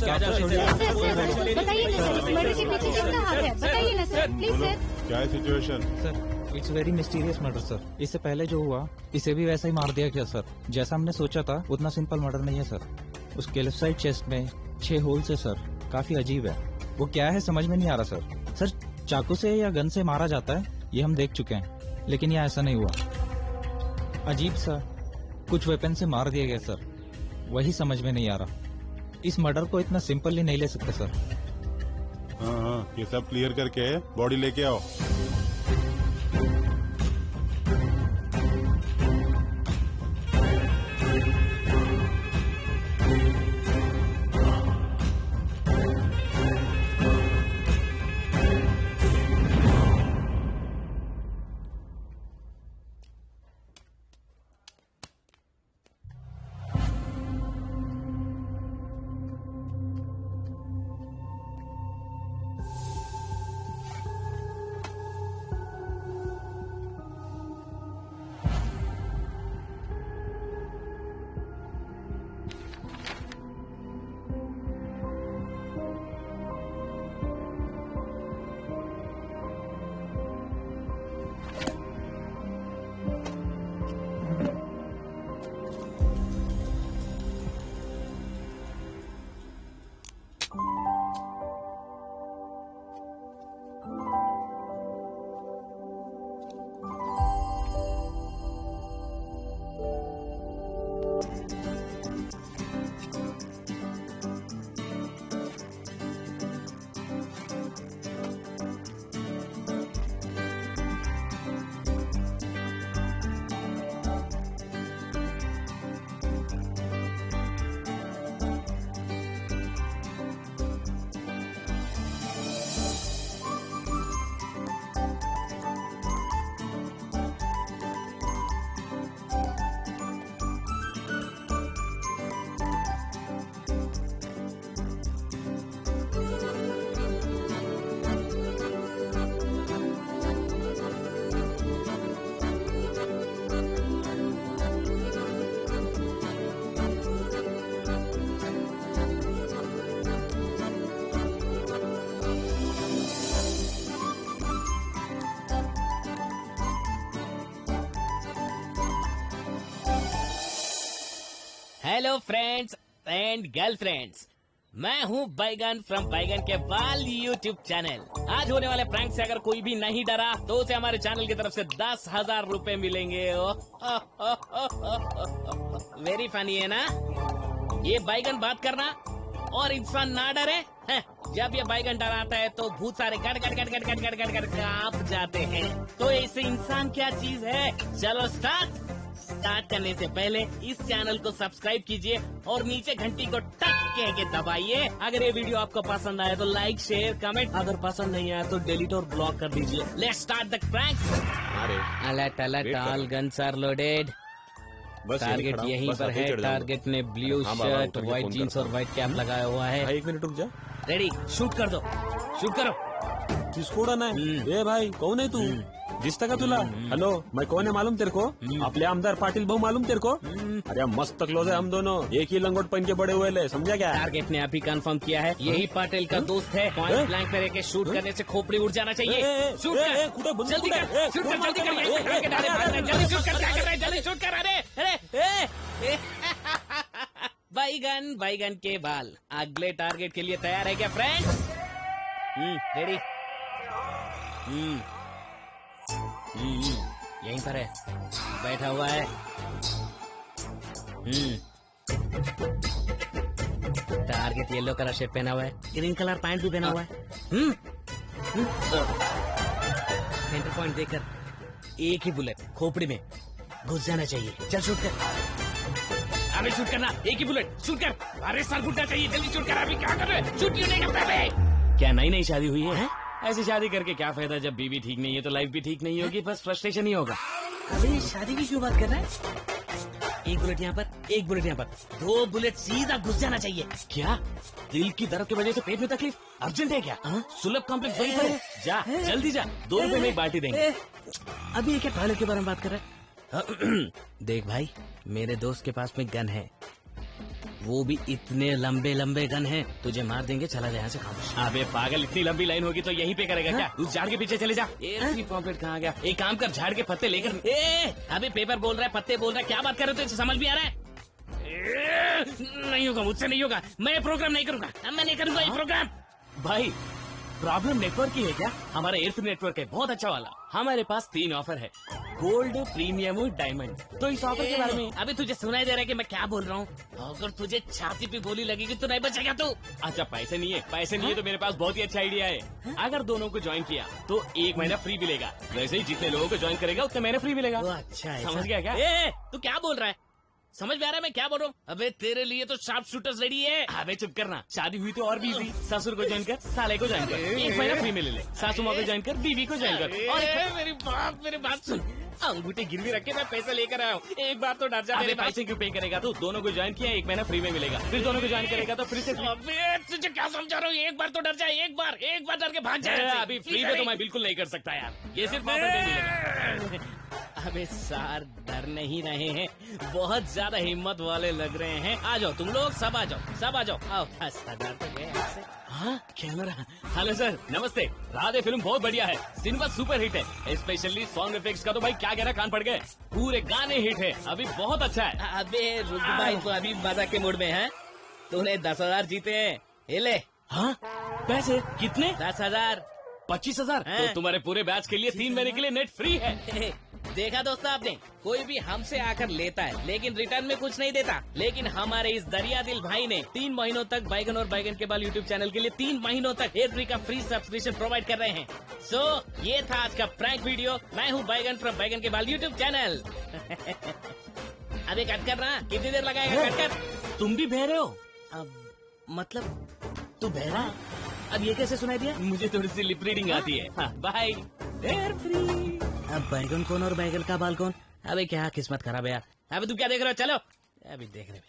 बताइए ना सर, मर्डर के पीछे किसका हाथ है? बताइए ना सर, प्लीज सर। क्या है situation? Sir, it's very mysterious murder sir. इससे पहले जो हुआ, इसे भी वैसा ही मार दिया गया सर। जैसा हमने सोचा था, उतना सिंपल मर्डर नहीं है सर। उसके लेफ्ट साइड चेस्ट में 6 होल्स है सर। काफी अजीब है। वो क्या है समझ में नहीं आ रहा सर। सर, चाकू से या गन से मारा जाता है, ये हम देख चुके हैं, लेकिन ये ऐसा नहीं हुआ। अजीब सा कुछ वेपन से मार दिया गया सर, वही समझ में नहीं आ रहा। इस मर्डर को इतना सिंपली नहीं ले सकते सर। हाँ, ये सब क्लियर करके बॉडी लेके आओ। हेलो फ्रेंड्स एंड गर्लफ्रेंड्स, मैं हूँ बैगन फ्रॉम बैगन के बाल यूट्यूब चैनल। आज होने वाले प्रैंक से अगर कोई भी नहीं डरा तो उसे हमारे चैनल की तरफ से 10,000 रुपए मिलेंगे। वेरी फनी है ना? ये बैगन बात करना और इंसान ना डरे। हैं, जब ये बैगन डराता है तो भूत सारे गट गट गट गट गट गट गट गट कांप जाते हैं। तो ऐसे इंसान क्या चीज है? चलो स्टार्ट करने से पहले इस चैनल को सब्सक्राइब कीजिए और नीचे घंटी को टक कह के दबाइए। अगर ये वीडियो आपको पसंद आया तो लाइक शेयर कमेंट, अगर पसंद नहीं आया तो डिलीट और ब्लॉक कर दीजिए। Let's start the prank. Alert alert, all guns are loaded. Target यहीं पर है। टारगेट ने ब्लू शर्ट, व्हाइट जीन्स और व्हाइट कैप लगाया हुआ है। एक मिनट रुक जा। रेडी, शूट कर दो, शूट करो। किसको उड़ाना है? ए भाई, कौन है तू? दिसता का तुला? हेलो, मैं कौन है मालूम तेरे को? आपले आमदार पाटिल भाऊ मालूम तेरे को? अरे मस्त क्लोज है हम दोनों, एक ही लंगोट पहन के बड़े हुए ले, समझा क्या? टारगेट ने अभी कंफर्म किया है, यही पाटिल का दोस्त है। पॉइंट ब्लैंक में रहकर शूट करने से खोपड़ी उड़ जाना चाहिए। शूट कर, जल्दी कर, शूट कर, जल्दी कर, जल्दी शूट कर, क्या कर रहा है? जल्दी शूट कर। अरे बैगन, बैगन के बाल। अगले टारगेट के लिए तैयार है क्या फ्रेंड्स? रेडी? यहीं पर है, बैठा हुआ है। टारगेट येलो कलर शर्ट पहना हुआ है, ग्रीन कलर पैंट भी पहना हुआ है। सेंटर पॉइंट देखकर एक ही बुलेट खोपड़ी में घुस जाना चाहिए। चल शूट कर। अबे शूट करना, एक ही बुलेट शूट कर। अरे सर फूटना चाहिए, जल्दी शूट कर। अभी क्या कर रहे? शूट क्यों नहीं करता बे? क्या नई नई शादी हुई है? ऐसी शादी करके क्या फायदा जब बीवी ठीक नहीं है तो लाइफ भी ठीक नहीं होगी, बस फ्रस्ट्रेशन ही होगा। अबे शादी की क्यों बात कर रहा है? एक बुलेट यहाँ पर, एक बुलेट यहाँ पर, 2 बुलेट सीधा घुस जाना चाहिए। क्या दिल की दर्द की वजह से पेट में तकलीफ? अर्जेंट है क्या? सुलभ कॉम्प्लेक्स वहीं पर है। जा जल्दी जा, 2 रुपए में एक बाल्टी देंगे। अभी ये क्या टॉयलेट के बारे में बात कर रहा है? देख भाई, मेरे दोस्त के पास में गन है, वो भी इतने लंबे लंबे गन हैं, तुझे मार देंगे। चला जा यहाँ से, खामोश। अबे पागल, इतनी लंबी लाइन होगी तो यहीं पे करेगा क्या? उस झाड़ के पीछे चले जा। पॉकेट कहाँ गया? एक काम कर, झाड़ के पत्ते लेकर। अबे पेपर बोल रहा है, पत्ते बोल रहा है, क्या बात कर रहे हो? समझ भी आ रहा है? नहीं होगा, मुझसे नहीं होगा, मैं प्रोग्राम नहीं करूंगा, मैं नहीं करूंगा ये प्रोग्राम। भाई प्रॉब्लम नेटवर्क की है क्या? हमारा एयर नेटवर्क है बहुत अच्छा वाला। हमारे पास 3 ऑफर है, गोल्ड, प्रीमियम और डायमंड। तो इस ऑफर के बारे में अभी तुझे सुनाई दे रहा है कि मैं क्या बोल रहा हूँ? अगर तुझे छाती पे गोली लगेगी तो नहीं बचेगा तू। अच्छा पैसे नहीं है? पैसे नहीं है तो मेरे पास बहुत ही अच्छा आइडिया है। अगर दोनों को ज्वाइन किया तो 1 महीना फ्री मिलेगा। वैसे ही जितने लोगों को ज्वाइन करेगा उतने महीने फ्री मिलेगा। अच्छा है, समझ गया क्या? तू क्या बोल रहा है? समझ में आ रहा है मैं क्या बोल रहा हूँ? अबे तेरे लिए तो शार्प शूटर्स रेडी है। अबे चुप करना, शादी हुई तो और भी इजी। ससुर को ज्वाइन कर, साले को ज्वाइन कर, 1 महीना फ्री में ले ले। सासू माँ को ज्वाइन कर, बीवी को ज्वाइन कर। और मेरी बात सुन, अंगूठे गिरवी रख के मैं पैसा लेकर आया हूँ। एक बार तो डर जा। मेरे पैसे क्यों पे करेगा तू? दोनों को ज्वाइन किया, 1 महीना फ्री में मिलेगा। फिर दोनों को ज्वाइन करेगा तो फिर से। तुझे क्या समझा रहा हूँ? एक बार तो डर जाए, एक बार डर के भाग जाए। अभी फ्री में तो मैं बिल्कुल नहीं कर सकता यार, ये सिर्फ ऑफर पे मिलेगा। अबे सार डर नहीं रहे हैं, बहुत ज्यादा हिम्मत वाले लग रहे हैं। आ जाओ तुम लोग, सब आ जाओ, सब आ जाओ। आओ, डर तो गए आपसे। हाँ कैमरा। हेलो सर, नमस्ते। राधे फिल्म बहुत बढ़िया है, सिनेमा सुपर हिट है। स्पेशली सॉन्ग इफेक्ट्स का तो भाई क्या कहना, कान पड़ गए। पूरे गाने हिट है, अभी बहुत अच्छा है। अबे रुक भाई, तो अभी मजाक के मूड में है। तूने 10,000 जीते हैं, ये ले। हाँ पैसे कितने? 10,000। 25,000? तो तुम्हारे पूरे बैच के लिए 3 महीने के लिए नेट फ्री है। देखा दोस्तों आपने, कोई भी हमसे आकर लेता है लेकिन रिटर्न में कुछ नहीं देता। लेकिन हमारे इस दरिया दिल भाई ने 3 महीनों तक बैगन और बैगन के बाल यूट्यूब चैनल के लिए 3 महीनों तक एयरफ्री का फ्री सब्सक्रिप्शन प्रोवाइड कर रहे हैं। सो ये था आज का प्रैंक वीडियो। मैं हूँ बैगन फ्रॉम बैगन के बाल यूट्यूब चैनल। अबे कट कर रहा, कितनी देर लगाएगा? कट कर। तुम भी बह रहे हो? अब मतलब तू बह रहा? अब ये कैसे सुनाई दिया? मुझे थोड़ी सी लिप रीडिंग आती है। बाय। अब बैगन कौन और बैगन का बाल कौन? अबे क्या किस्मत खराब है यार। अबे तू क्या देख रहे हो? चलो अभी देख रहे हैं।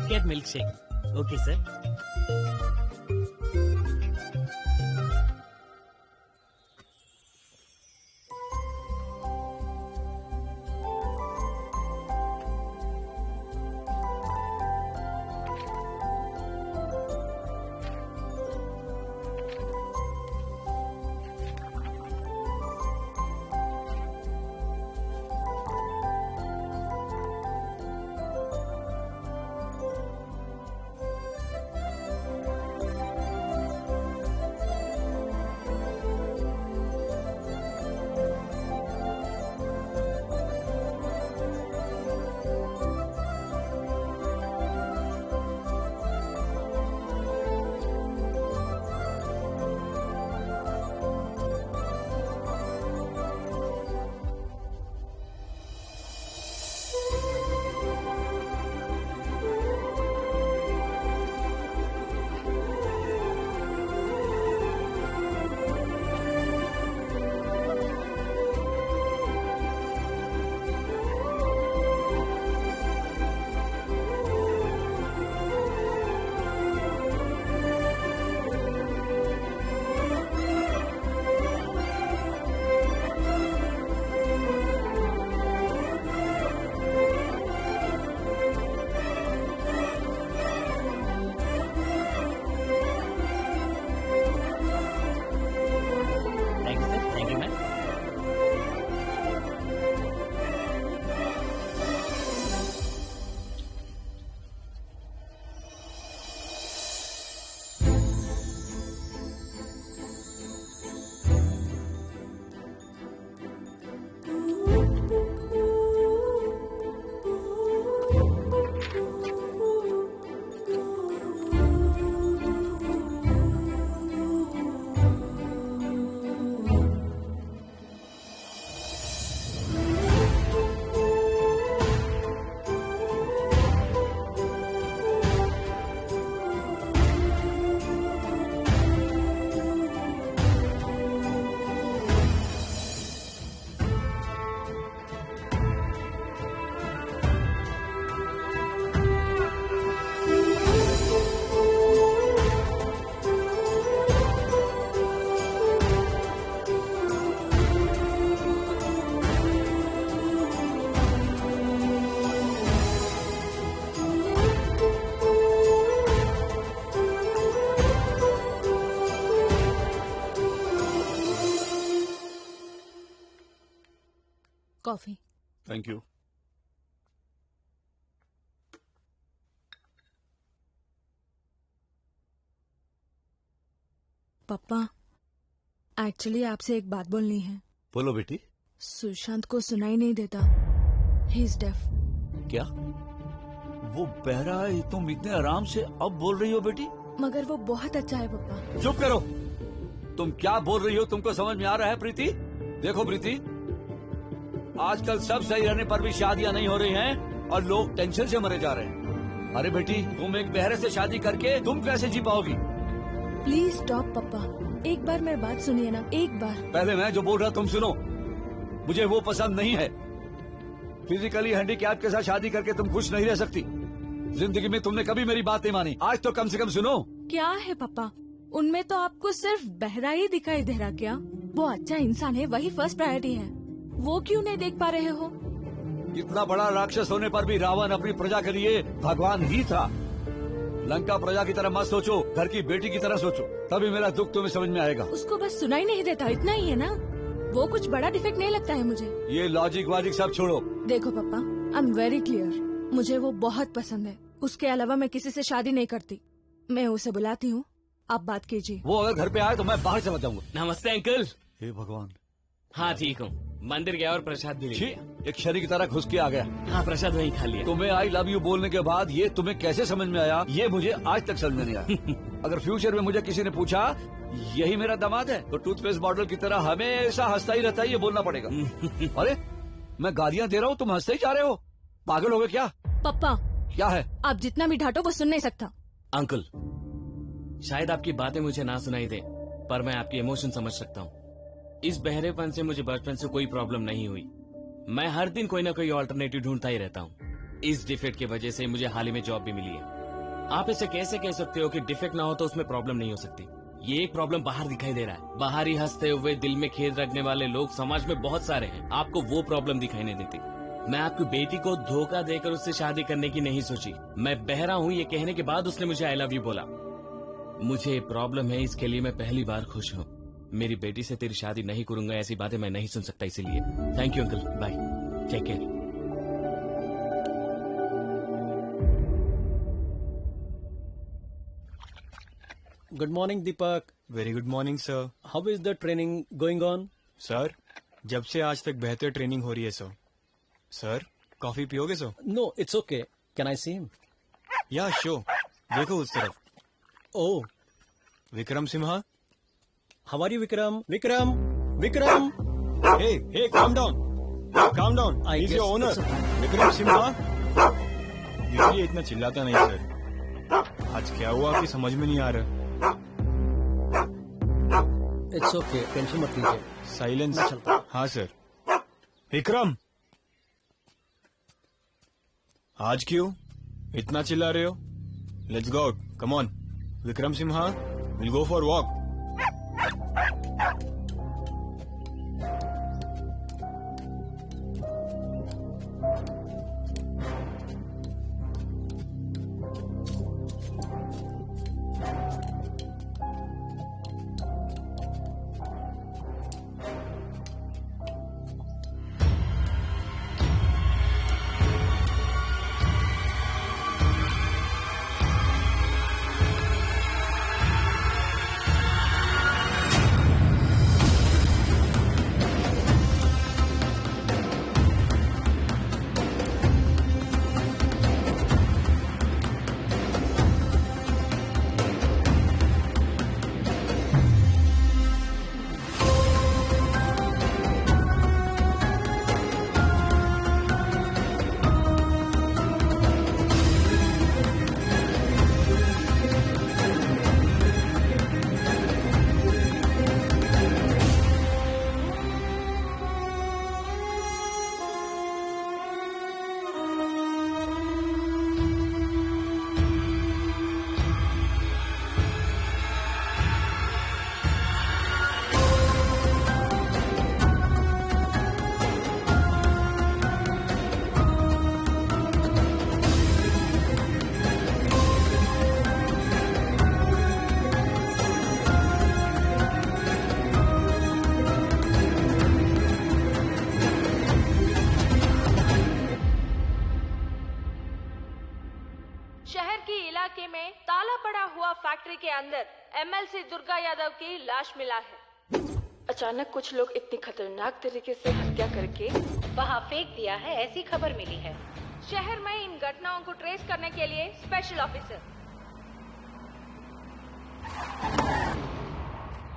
KitKat milk shake. Okay sir. Coffee. Thank you. पापा, एक्चुअली आपसे एक बात बोलनी है। बोलो बेटी। सुशांत को सुनाई नहीं देता, ही इज डेफ। क्या वो बहरा है? तुम इतने आराम से अब बोल रही हो बेटी? मगर वो बहुत अच्छा है पापा। चुप करो। तुम क्या बोल रही हो? तुमको समझ में आ रहा है प्रीति? देखो प्रीति, आजकल सब सही रहने पर भी शादियां नहीं हो रही हैं और लोग टेंशन से मरे जा रहे हैं। अरे बेटी, तुम एक बहरे से शादी करके तुम कैसे जी पाओगी? प्लीज स्टॉप पापा, एक बार मेरी बात सुनिए ना, एक बार। पहले मैं जो बोल रहा तुम सुनो। मुझे वो पसंद नहीं है। फिजिकली हैंडीकैप के साथ शादी करके तुम खुश नहीं रह सकती। जिंदगी में तुमने कभी मेरी बात नहीं मानी, आज तो कम से कम सुनो। क्या है पापा, उनमें तो आपको सिर्फ बहरा ही दिखाई दे रहा क्या? वो अच्छा इंसान है, वही फर्स्ट प्रायोरिटी है। वो क्यों नहीं देख पा रहे हो? इतना बड़ा राक्षस होने पर भी रावण अपनी प्रजा के लिए भगवान ही था। लंका प्रजा की तरह मत सोचो, घर की बेटी की तरह सोचो, तभी मेरा दुख तुम्हें समझ में आएगा। उसको बस सुनाई नहीं देता, इतना ही है ना? वो कुछ बड़ा डिफेक्ट नहीं लगता है मुझे। ये लॉजिक वाजिक सब छोड़ो। देखो पापा, आई एम वेरी क्लियर, मुझे वो बहुत पसंद है। उसके अलावा मैं किसी से शादी नहीं करती। मैं उसे बुलाती हूँ, आप बात कीजिए। वो अगर घर पे आए तो मैं बाहर चला जाऊंगा। नमस्ते अंकल। हे भगवान। हाँ ठीक हूँ, मंदिर गया और प्रसाद भी ले छी, लिया। एक शरीर की तरह घुस के आ गया। हाँ, प्रसाद वहीं खा लिया। तुम्हें आई लव यू बोलने के बाद ये तुम्हें कैसे समझ में आया, ये मुझे आज तक समझ में नहीं आया। अगर फ्यूचर में मुझे किसी ने पूछा यही मेरा दामाद है, तो टूथपेस्ट बॉटल की तरह हमेशा हंसता ही रहता है, ये बोलना पड़ेगा। अरे मैं गालियाँ दे रहा हूँ, तुम हंसते ही जा रहे हो। पागल हो गए क्या? पापा क्या है? आप जितना भी डांटो वो सुन नहीं सकता। अंकल, शायद आपकी बातें मुझे ना सुनाई दे, पर मैं आपकी इमोशन समझ सकता हूँ। इस बहरेपन से मुझे बचपन से कोई प्रॉब्लम नहीं हुई। मैं हर दिन कोई ना कोई ऑल्टरनेटिव ढूंढता ही रहता हूँ। इस डिफेक्ट की वजह से मुझे हाल ही में जॉब भी मिली है। आप इसे कैसे कह सकते हो कि डिफेक्ट ना हो तो उसमें प्रॉब्लम नहीं हो सकती? ये एक प्रॉब्लम बाहर दिखाई दे रहा है। बाहर ही हंसते हुए दिल में खेद रखने वाले लोग समाज में बहुत सारे हैं। आपको वो प्रॉब्लम दिखाई नहीं देती। मैं आपकी बेटी को धोखा देकर उससे शादी करने की नहीं सोची। मैं बहरा हूँ ये कहने के बाद उसने मुझे आई लव यू बोला। मुझे प्रॉब्लम है, इसके लिए मैं पहली बार खुश हूँ। मेरी बेटी से तेरी शादी नहीं करूंगा ऐसी बातें मैं नहीं सुन सकता, इसीलिए। Thank you uncle, bye, take care. Good morning, Deepak. Very good morning sir. How is the training going on? Sir, जब से आज तक बेहतर ट्रेनिंग हो रही है सर। सर, कॉफी पियोगे sir? No, it's okay. Can I see him? Yeah sure, देखो उस तरफ। Oh, Vikram Simha. how are you, Vikram? Vikram! Vikram! Hey, calm down. Calm down. I He's guess your owner. it's Vikram Simha. Usually इतना चिल्लाता नहीं sir. आज क्या हुआ कि समझ में नहीं आ रहा। It's okay. टेंशन मत लीजिए। साइलेंस। मैं चलता हूँ। हाँ सर। विक्रम, आज क्यों इतना चिल्ला रहे हो? Let's go out, come on. Vikram Simha, will go for walk. शहर के इलाके में ताला पड़ा हुआ फैक्ट्री के अंदर एमएलसी दुर्गा यादव की लाश मिला है। अचानक कुछ लोग इतनी खतरनाक तरीके से हत्या करके वहां फेंक दिया है, ऐसी खबर मिली है। शहर में इन घटनाओं को ट्रेस करने के लिए special officer.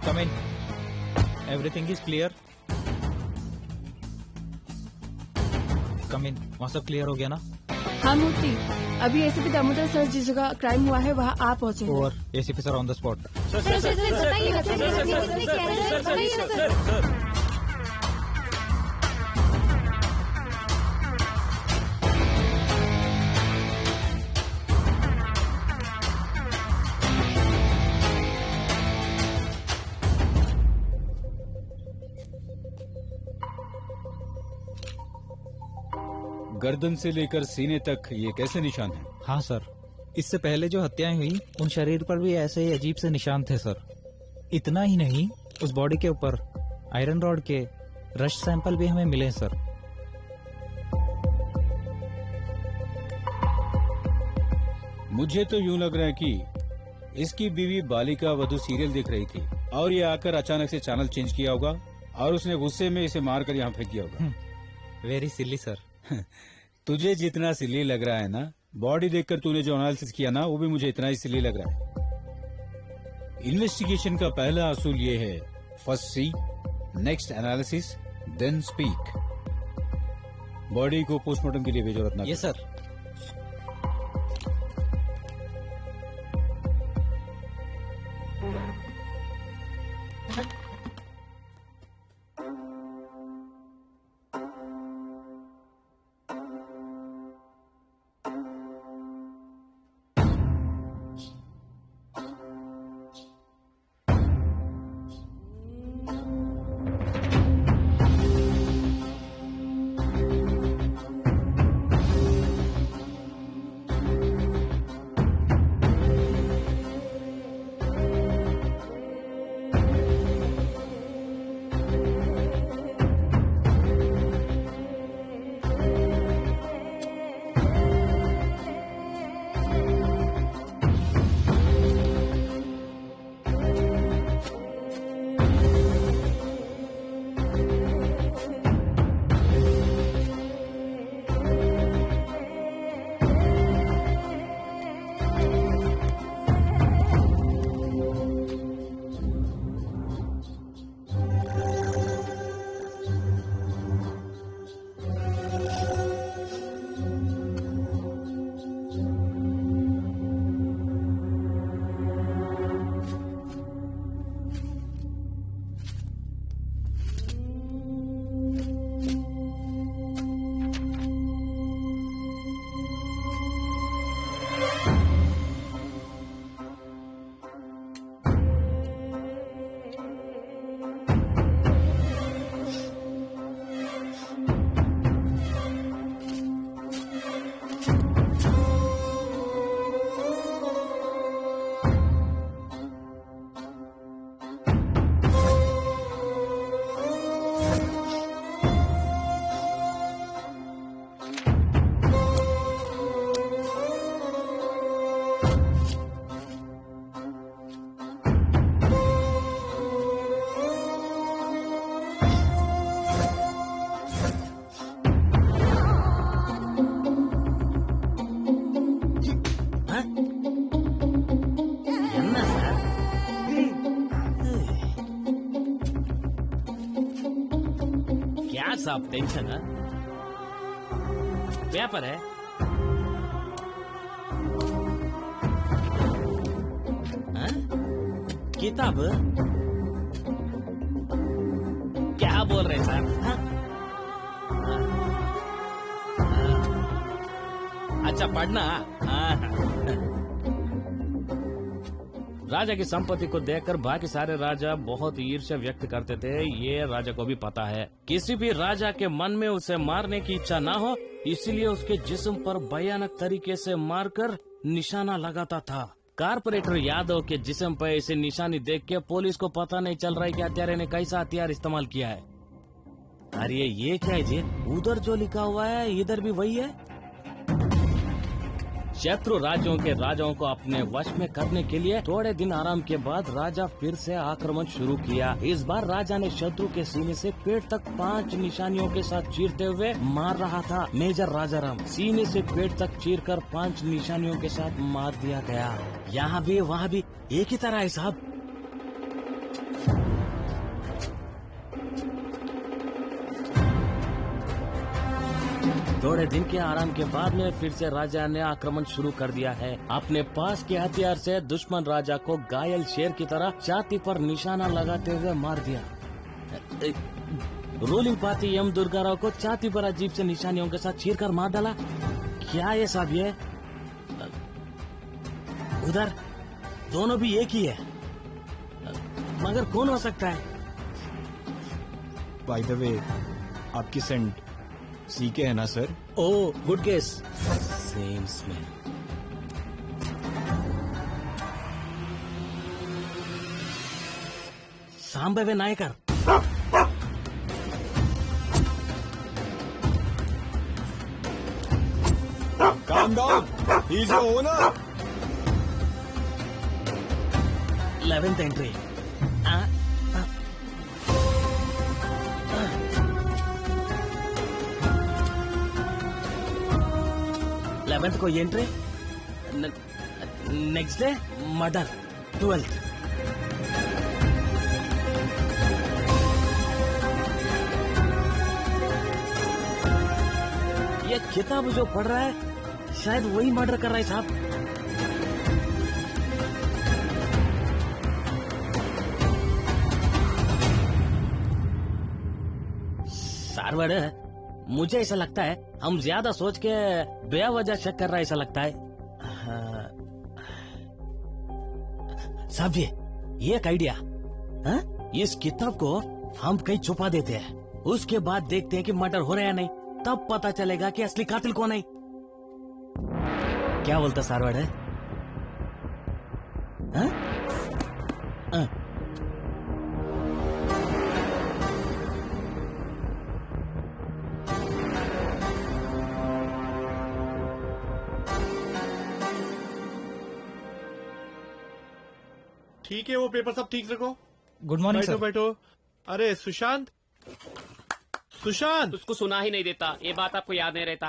Come in. Everything is clear. Come in. वहाँ सब क्लियर हो गया ना? हाँ मूर्ति, अभी एसीपी दामोदर सर जिस जगह क्राइम हुआ है वहाँ आप पहुँचे। और ACP sir on the spot. गर्दन से लेकर सीने तक ये कैसे निशान है? हाँ सर, इससे पहले जो हत्याएं हुई उन शरीर पर भी ऐसे ही अजीब से निशान थे सर। इतना ही नहीं, उस बॉडी के ऊपर आयरन रॉड के रश सैंपल भी हमें मिले सर। मुझे तो यूं लग रहा है कि इसकी बीवी बालिका वधु सीरियल देख रही थी और ये आकर अचानक से चैनल चेंज किया होगा और उसने गुस्से में इसे मारकर यहाँ फेंक दिया होगा। Very silly sir. तुझे जितना सिली लग रहा है ना, बॉडी देखकर तूने जो एनालिसिस किया ना, वो भी मुझे इतना ही सिली लग रहा है। इन्वेस्टिगेशन का पहला असूल ये है, first see, next analysis, then speak. Body को पोस्टमार्टम के लिए भेजो रत्ना। Yes sir. साहब टेंशन है पेपर है हाँ? किताब क्या बोल रहे साहब हाँ? अच्छा पढ़ना राजा की संपत्ति को देखकर बाकी सारे राजा बहुत ईर्ष्या व्यक्त करते थे ये राजा को भी पता है किसी भी राजा के मन में उसे मारने की इच्छा ना हो इसलिए उसके जिस्म पर भयानक तरीके से मारकर निशाना लगाता था कारपोरेटर यादव के जिस्म पर ऐसे निशानी देख के पुलिस को पता नहीं चल रहा है कि हत्यारे ने कैसा हथियार इस्तेमाल किया है अरे ये क्या है जी उधर जो लिखा हुआ है इधर भी वही है शत्रु राज्यों के राजाओं को अपने वश में करने के लिए थोड़े दिन आराम के बाद राजा फिर से आक्रमण शुरू किया इस बार राजा ने शत्रु के सीने से पेट तक 5 निशानियों के साथ चीरते हुए मार रहा था मेजर राजाराम सीने से पेट तक चीरकर 5 निशानियों के साथ मार दिया गया यहाँ भी वहाँ भी एक ही तरह है साहब थोड़े दिन के आराम के बाद में फिर से राजा ने आक्रमण शुरू कर दिया है अपने पास के हथियार से दुश्मन राजा को घायल शेर की तरह छाती पर निशाना लगाते हुए मार दिया ruling party M Durga Rao को छाती पर अजीब से निशानियों के साथ चीर कर मार डाला क्या ये साहब ये उधर दोनों भी एक ही है मगर कौन हो सकता है बाय द वे आपकी सेंट सीके है ना sir oh good case same smell सांबवे Naicker Calm down. He's your owner. 11th entry. 11th को entry next day murder 12th ये किताब जो पढ़ रहा है शायद वही मर्डर कर रहा है साहब सारवड़ मुझे ऐसा लगता है हम ज्यादा सोच के बेवजह शक कर रहा है ऐसा लगता है साहब ये एक आइडिया इस किताब को हम कहीं छुपा देते हैं उसके बाद देखते हैं कि मर्डर हो रहा है या नहीं तब पता चलेगा कि असली कातिल कौन है क्या बोलता सारवड़ है ठीक है वो पेपर सब ठीक रखो गुड मॉर्निंग बैठो सर बैठो अरे सुशांत सुशांत उसको सुना ही नहीं देता ये बात आपको याद नहीं रहता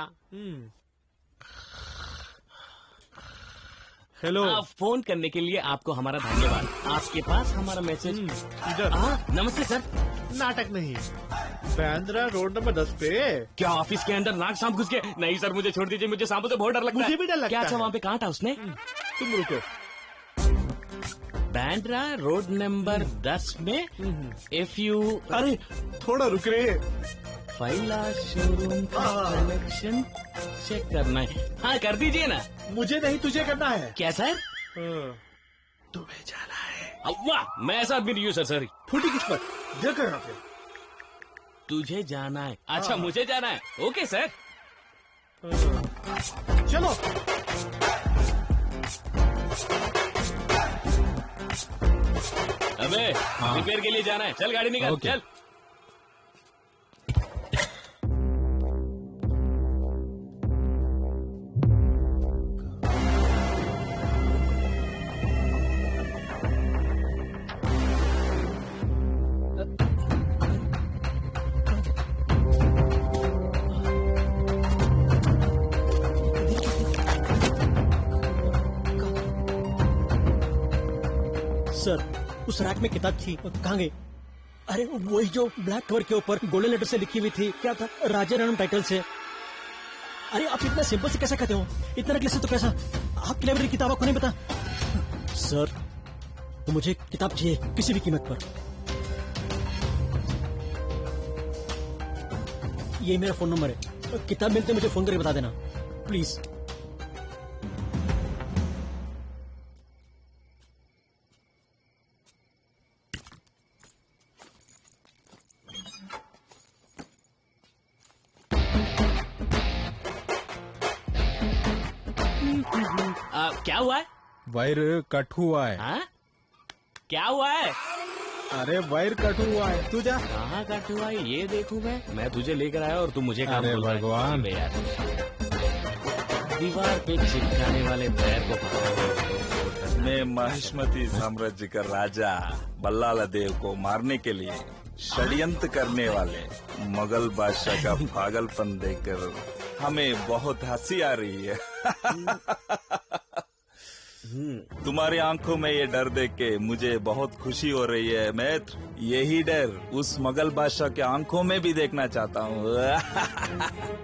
हेलो फोन करने के लिए आपको हमारा धन्यवाद आपके पास हमारा मैसेज इधर नमस्ते सर नाटक नहीं बांद्रा रोड नंबर 10 पे क्या ऑफिस के अंदर नाग सांप घुस के नहीं सर मुझे छोड़ दीजिए मुझे सांपों से बहुत डर लगता है मुझे भी डर लगता क्या अच्छा है। वहाँ पे काटा उसने तुम रुको बांद्रा रोड नंबर 10 में इफ यू अरे थोड़ा रुक रहे पहला शोरूम का कलेक्शन चेक करना है हाँ कर दीजिए ना मुझे नहीं तुझे करना है क्या सर तुम्हें जाना है वाह मैं ऐसा आदमी नहीं हूँ सर फूटी किस्मत देखो यहाँ पे तुझे जाना है अच्छा मुझे जाना है ओके सर चलो अबे रिपेयर के लिए जाना है चल गाड़ी निकाल चल सर उस रैक में किताब थी कहाँ गई अरे वही जो ब्लैक कवर के ऊपर गोल्डन लेटर से लिखी हुई थी, क्या था, राजा राणम टाइटल से। अरे आप इतना सिंपल से कैसे कहते हो, इतना नकली से तो कैसा? आपकी लाइब्रेरी किताब आपको नहीं पता? सर तो मुझे किताब चाहिए किसी भी कीमत पर। ये मेरा फोन नंबर है, किताब मिलते मुझे फोन करके बता देना प्लीज। क्या हुआ है? वायर कट हुआ है। हाँ? क्या हुआ है? अरे वायर कट हुआ है, तू जा। कहाँ कट हुआ है ये देखूं मैं तुझे लेकर आया और तू मुझे काम अरे बोल रहा है। भगवान। अबे यार, दीवार पे चिपकाने वाले पैर को पकड़ो। मैं महिष्मती साम्राज्य का राजा बल्लाल देव को मारने के लिए षड्यंत्र करने वाले मुगल बादशाह का पागलपन देखकर हमें बहुत हंसी आ रही है। तुम्हारी आंखों में ये डर देख के मुझे बहुत खुशी हो रही है मैत्र। यही डर उस मुगल बादशाह के आंखों में भी देखना चाहता हूँ।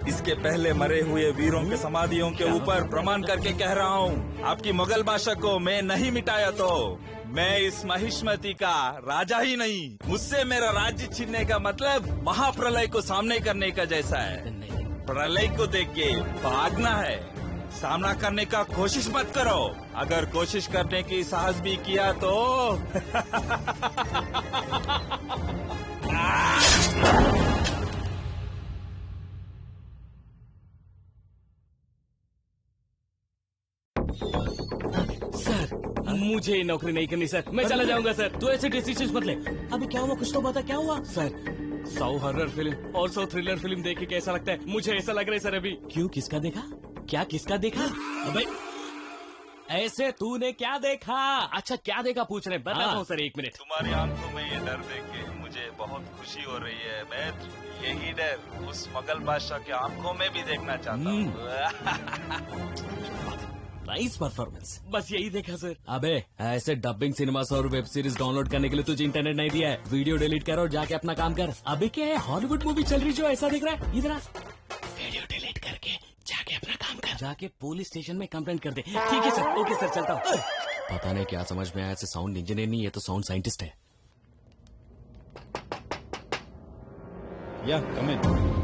इसके पहले मरे हुए वीरों के समाधियों के ऊपर प्रमाण करके कह रहा हूँ, आपकी मुगल बादशाह को मैं नहीं मिटाया तो मैं इस महिष्मती का राजा ही नहीं। मुझसे मेरा राज्य छीनने का मतलब महाप्रलय को सामने करने का जैसा है। प्रलय को देख के भागना है, सामना करने का कोशिश मत करो। अगर कोशिश करने की साहस भी किया तो सर मुझे ये नौकरी नहीं करनी सर, मैं चला जाऊंगा सर। तू ऐसे डिसीजन मत ले। अभी क्या हुआ, कुछ तो बता, क्या हुआ? सर 100 हॉरर फिल्म और 100 थ्रिलर फिल्म देख के कैसा लगता है? मुझे ऐसा लग रहा है सर अभी। क्यों, किसका देखा? क्या किसका देखा? अबे ऐसे तूने क्या देखा? अच्छा क्या देखा पूछ रहे, बताता हूँ सर, 1 मिनट। तुम्हारी आंखों में ये डर देख के मुझे बहुत खुशी हो रही है मैत्र। यही डर उस मुगल बादशाह के आंखों में भी देखना चाहता हूँ। Nice performance. बस यही देखा सर। अबे ऐसे डबिंग सिनेमास और वेब सीरीज डाउनलोड करने के लिए तुझे इंटरनेट नहीं दिया है। वीडियो डिलीट कर और जाके अपना काम कर। अबे क्या है, हॉलीवुड मूवी चल रही जो ऐसा दिख रहा है? इधर आ, वीडियो डिलीट करके जाके अपना काम कर। जाके पुलिस स्टेशन में कंप्लेंट कर दे। ठीक है सर, ओके सर, चलता हूँ। पता नहीं क्या समझ में आया, ऐसे साउंड इंजीनियर नहीं है तो साउंड साइंटिस्ट है। या कम इन।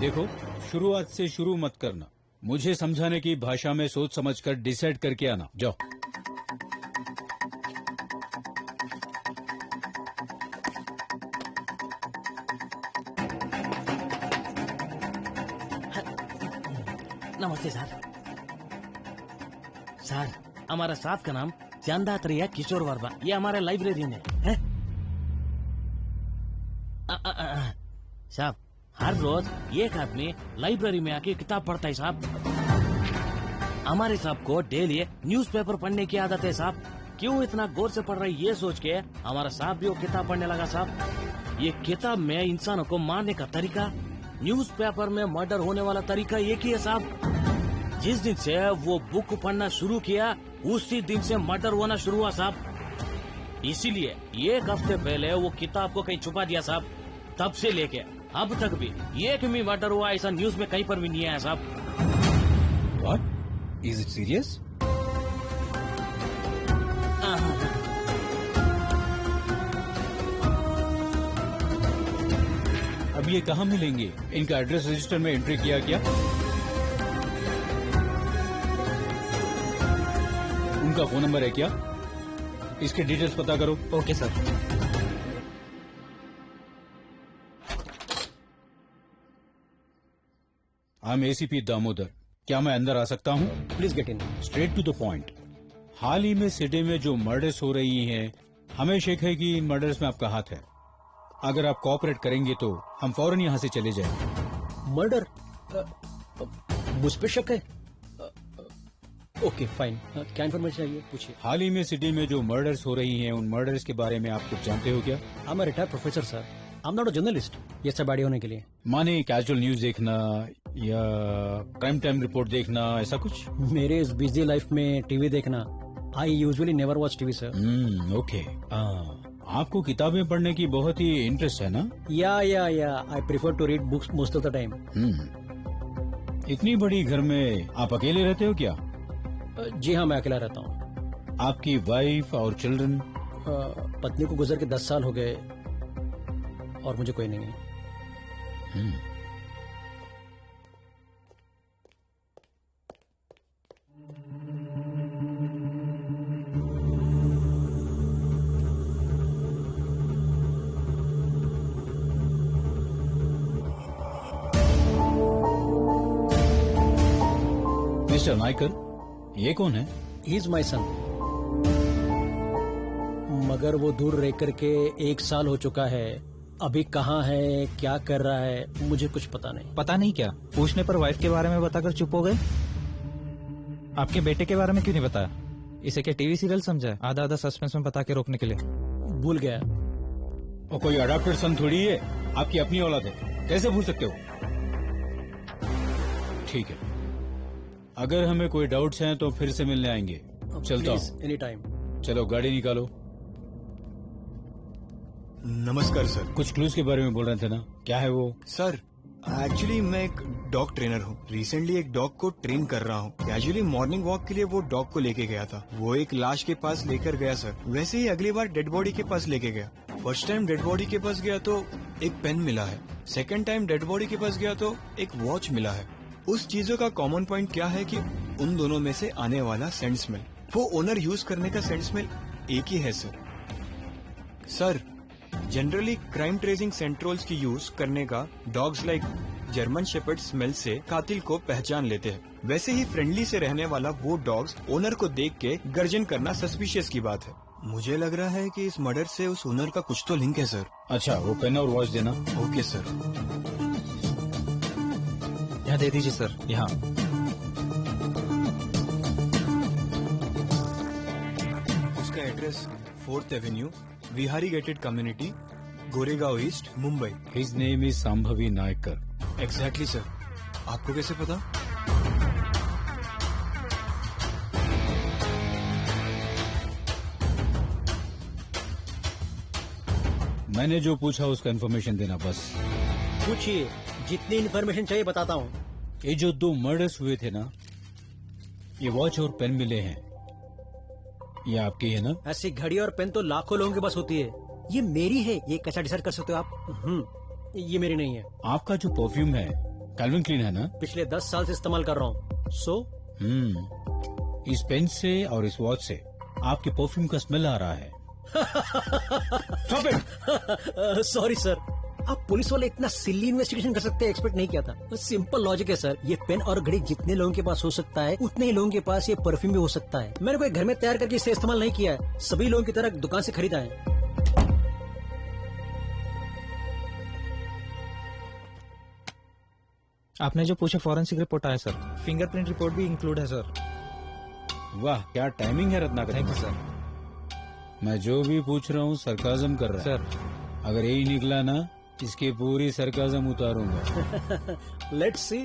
देखो, शुरुआत से शुरू मत करना। मुझे समझाने की भाषा में सोच समझकर डिसाइड करके आना। जाओ। नमस्ते सर। सर हमारा साहब का नाम चंदात्रेय किशोर वर्मा, ये हमारे लाइब्रेरियन है। साहब हर रोज एक आदमी लाइब्रेरी में आके किताब पढ़ता है साहब। हमारे साहब को डेली न्यूज़पेपर पढ़ने की आदत है साहब। क्यों इतना गौर से पढ़ रहे ये सोच के हमारा साहब भी वो किताब पढ़ने लगा साहब। ये किताब में इंसानों को मारने का तरीका, न्यूज़पेपर में मर्डर होने वाला तरीका एक ही है साहब। जिस दिन से वो बुक पढ़ना शुरू किया उसी दिन से मर्डर होना शुरू हुआ साहब। इसीलिए 1 हफ्ते पहले वो किताब को कहीं छुपा दिया साहब। तब से लेके अब तक भी एक भी मर्डर हुआ ऐसा न्यूज में कहीं पर भी नहीं आया साहब। What? Is it serious? अब ये कहाँ मिलेंगे? इनका एड्रेस रजिस्टर में एंट्री किया क्या? उनका फोन नंबर है क्या? इसके डिटेल्स पता करो। Okay sir. I am ACP Damodar. क्या मैं अंदर आ सकता हूँ? Please get in. Straight to the point. हाल ही में सिटी में जो मर्डर्स हो रही हैं, हमें शक है कि इन मर्डर्स में आपका हाथ है। अगर आप कोऑपरेट करेंगे तो हम फौरन यहाँ से चले जाएंगे। मर्डर? मुझ पे शक है? ओके फाइन, क्या इन्फॉर्मेशन चाहिए, पूछिए। हाल ही में सिटी में जो मर्डर्स हो रही हैं, उन मर्डर्स के बारे में आप कुछ जानते हो क्या? I am retired professor sir, I am not a journalist ये सब आइडिया होने के लिए। माने कैजुअल न्यूज देखना या क्राइम टाइम रिपोर्ट देखना, ऐसा कुछ? मेरे इस बिजी लाइफ में टीवी देखना, I usually never watch TV sir. Okay. आपको किताबें पढ़ने की बहुत ही इंटरेस्ट है ना? Yeah I prefer to read books most of the time. इतनी बड़ी घर में आप अकेले रहते हो क्या? जी हाँ, मैं अकेला रहता हूँ। आपकी वाइफ और चिल्ड्रन? पत्नी को गुजर के 10 साल हो गए और मुझे कोई नहीं है। मिस्टर नायकर, ये कौन है? ही इज माई सन, मगर वो दूर रह करके 1 साल हो चुका है। अभी कहाँ है, क्या कर रहा है, मुझे कुछ पता नहीं। पता नहीं क्या? पूछने पर वाइफ के बारे में बताकर चुप हो गए। आपके बेटे के बारे में क्यों नहीं बताया? इसे क्या टीवी सीरियल समझा? आधा आधा सस्पेंस में बता के रोकने के लिए। भूल गया। वो कोई अडॉप्टेड सन थोड़ी है, आपकी अपनी औलाद है, कैसे भूल सकते हो? ठीक है, अगर हमें कोई डाउट्स हैं तो फिर से मिलने आएंगे। चलता हूँ। Any time. चलो गाड़ी निकालो। नमस्कार सर। कुछ क्लूज के बारे में बोल रहे थे ना, क्या है वो? सर एक्चुअली मैं एक डॉग ट्रेनर हूँ। रिसेंटली एक डॉग को ट्रेन कर रहा हूँ। कैजुअली मॉर्निंग वॉक के लिए वो डॉग को लेके गया था। वो एक लाश के पास लेकर गया सर। वैसे ही अगली बार डेड बॉडी के पास लेके गया। फर्स्ट टाइम डेड बॉडी के पास गया तो एक पेन मिला है। सेकेंड टाइम डेड बॉडी के पास गया तो एक वॉच मिला है। उस चीजों का कॉमन पॉइंट क्या है कि उन दोनों में से आने वाला सेंट स्मेल, वो ओनर यूज करने का सेंट स्मेल एक ही है सर। जनरली क्राइम ट्रेसिंग सेंट्रोल्स की यूज करने का dogs like German shepherd smell से कातिल को पहचान लेते हैं। वैसे ही फ्रेंडली से रहने वाला वो डॉग्स ओनर को देख के गर्जन करना सस्पिशियस की बात है। मुझे लग रहा है कि इस मर्डर से उस ओनर का कुछ तो लिंक है सर। अच्छा, वो पेन और वॉच देना। Okay sir. यहाँ दे दीजिए सर। यहाँ उसका address 4th avenue, Vihari gated community, Goregaon east, Mumbai. His name is Shambhavi Nayakar. Exactly sir. आपको कैसे पता? मैंने जो पूछा उसका इन्फॉर्मेशन देना बस। पूछिए, जितनी इन्फॉर्मेशन चाहिए बताता हूँ। ये जो 2 मर्डर्स हुए थे ना, ये वॉच और पेन मिले हैं, ये आपकी है ना? ऐसी घड़ी और पेन तो लाखों लोगों के पास होती है, ये मेरी है। ये कैसा डिसाइड कर सकते हो आप? ये मेरी नहीं है। आपका जो परफ्यूम है कैल्विन क्लीन है ना? पिछले 10 साल से इस्तेमाल कर रहा हूँ। इस पेन से और इस वॉच से आपके परफ्यूम का स्मेल आ रहा है। सॉरी सर, आप पुलिस वाले इतना सिली इन्वेस्टिगेशन कर सकते हैं एक्सपेक्ट नहीं किया था। सिंपल लॉजिक है सर। ये पेन और घड़ी जितने लोगों के पास हो सकता है, उतने ही लोगों के पास ये परफ्यूम भी हो सकता है। मैंने कोई घर में तैयार करके इसे इस्तेमाल नहीं किया है, सभी लोगों की तरह दुकान से खरीदा है। आपने जो पूछा फॉरेंसिक रिपोर्ट आया सर, फिंगरप्रिंट रिपोर्ट भी इंक्लूड है सर। वाह, क्या टाइमिंग है रत्नाकर। Thank you sir. मैं जो भी पूछ रहा हूँ सरकाजम कर रहा है सर। अगर यही निकला ना, इसकी पूरी सरकाजम उतारूंगा। Let's see.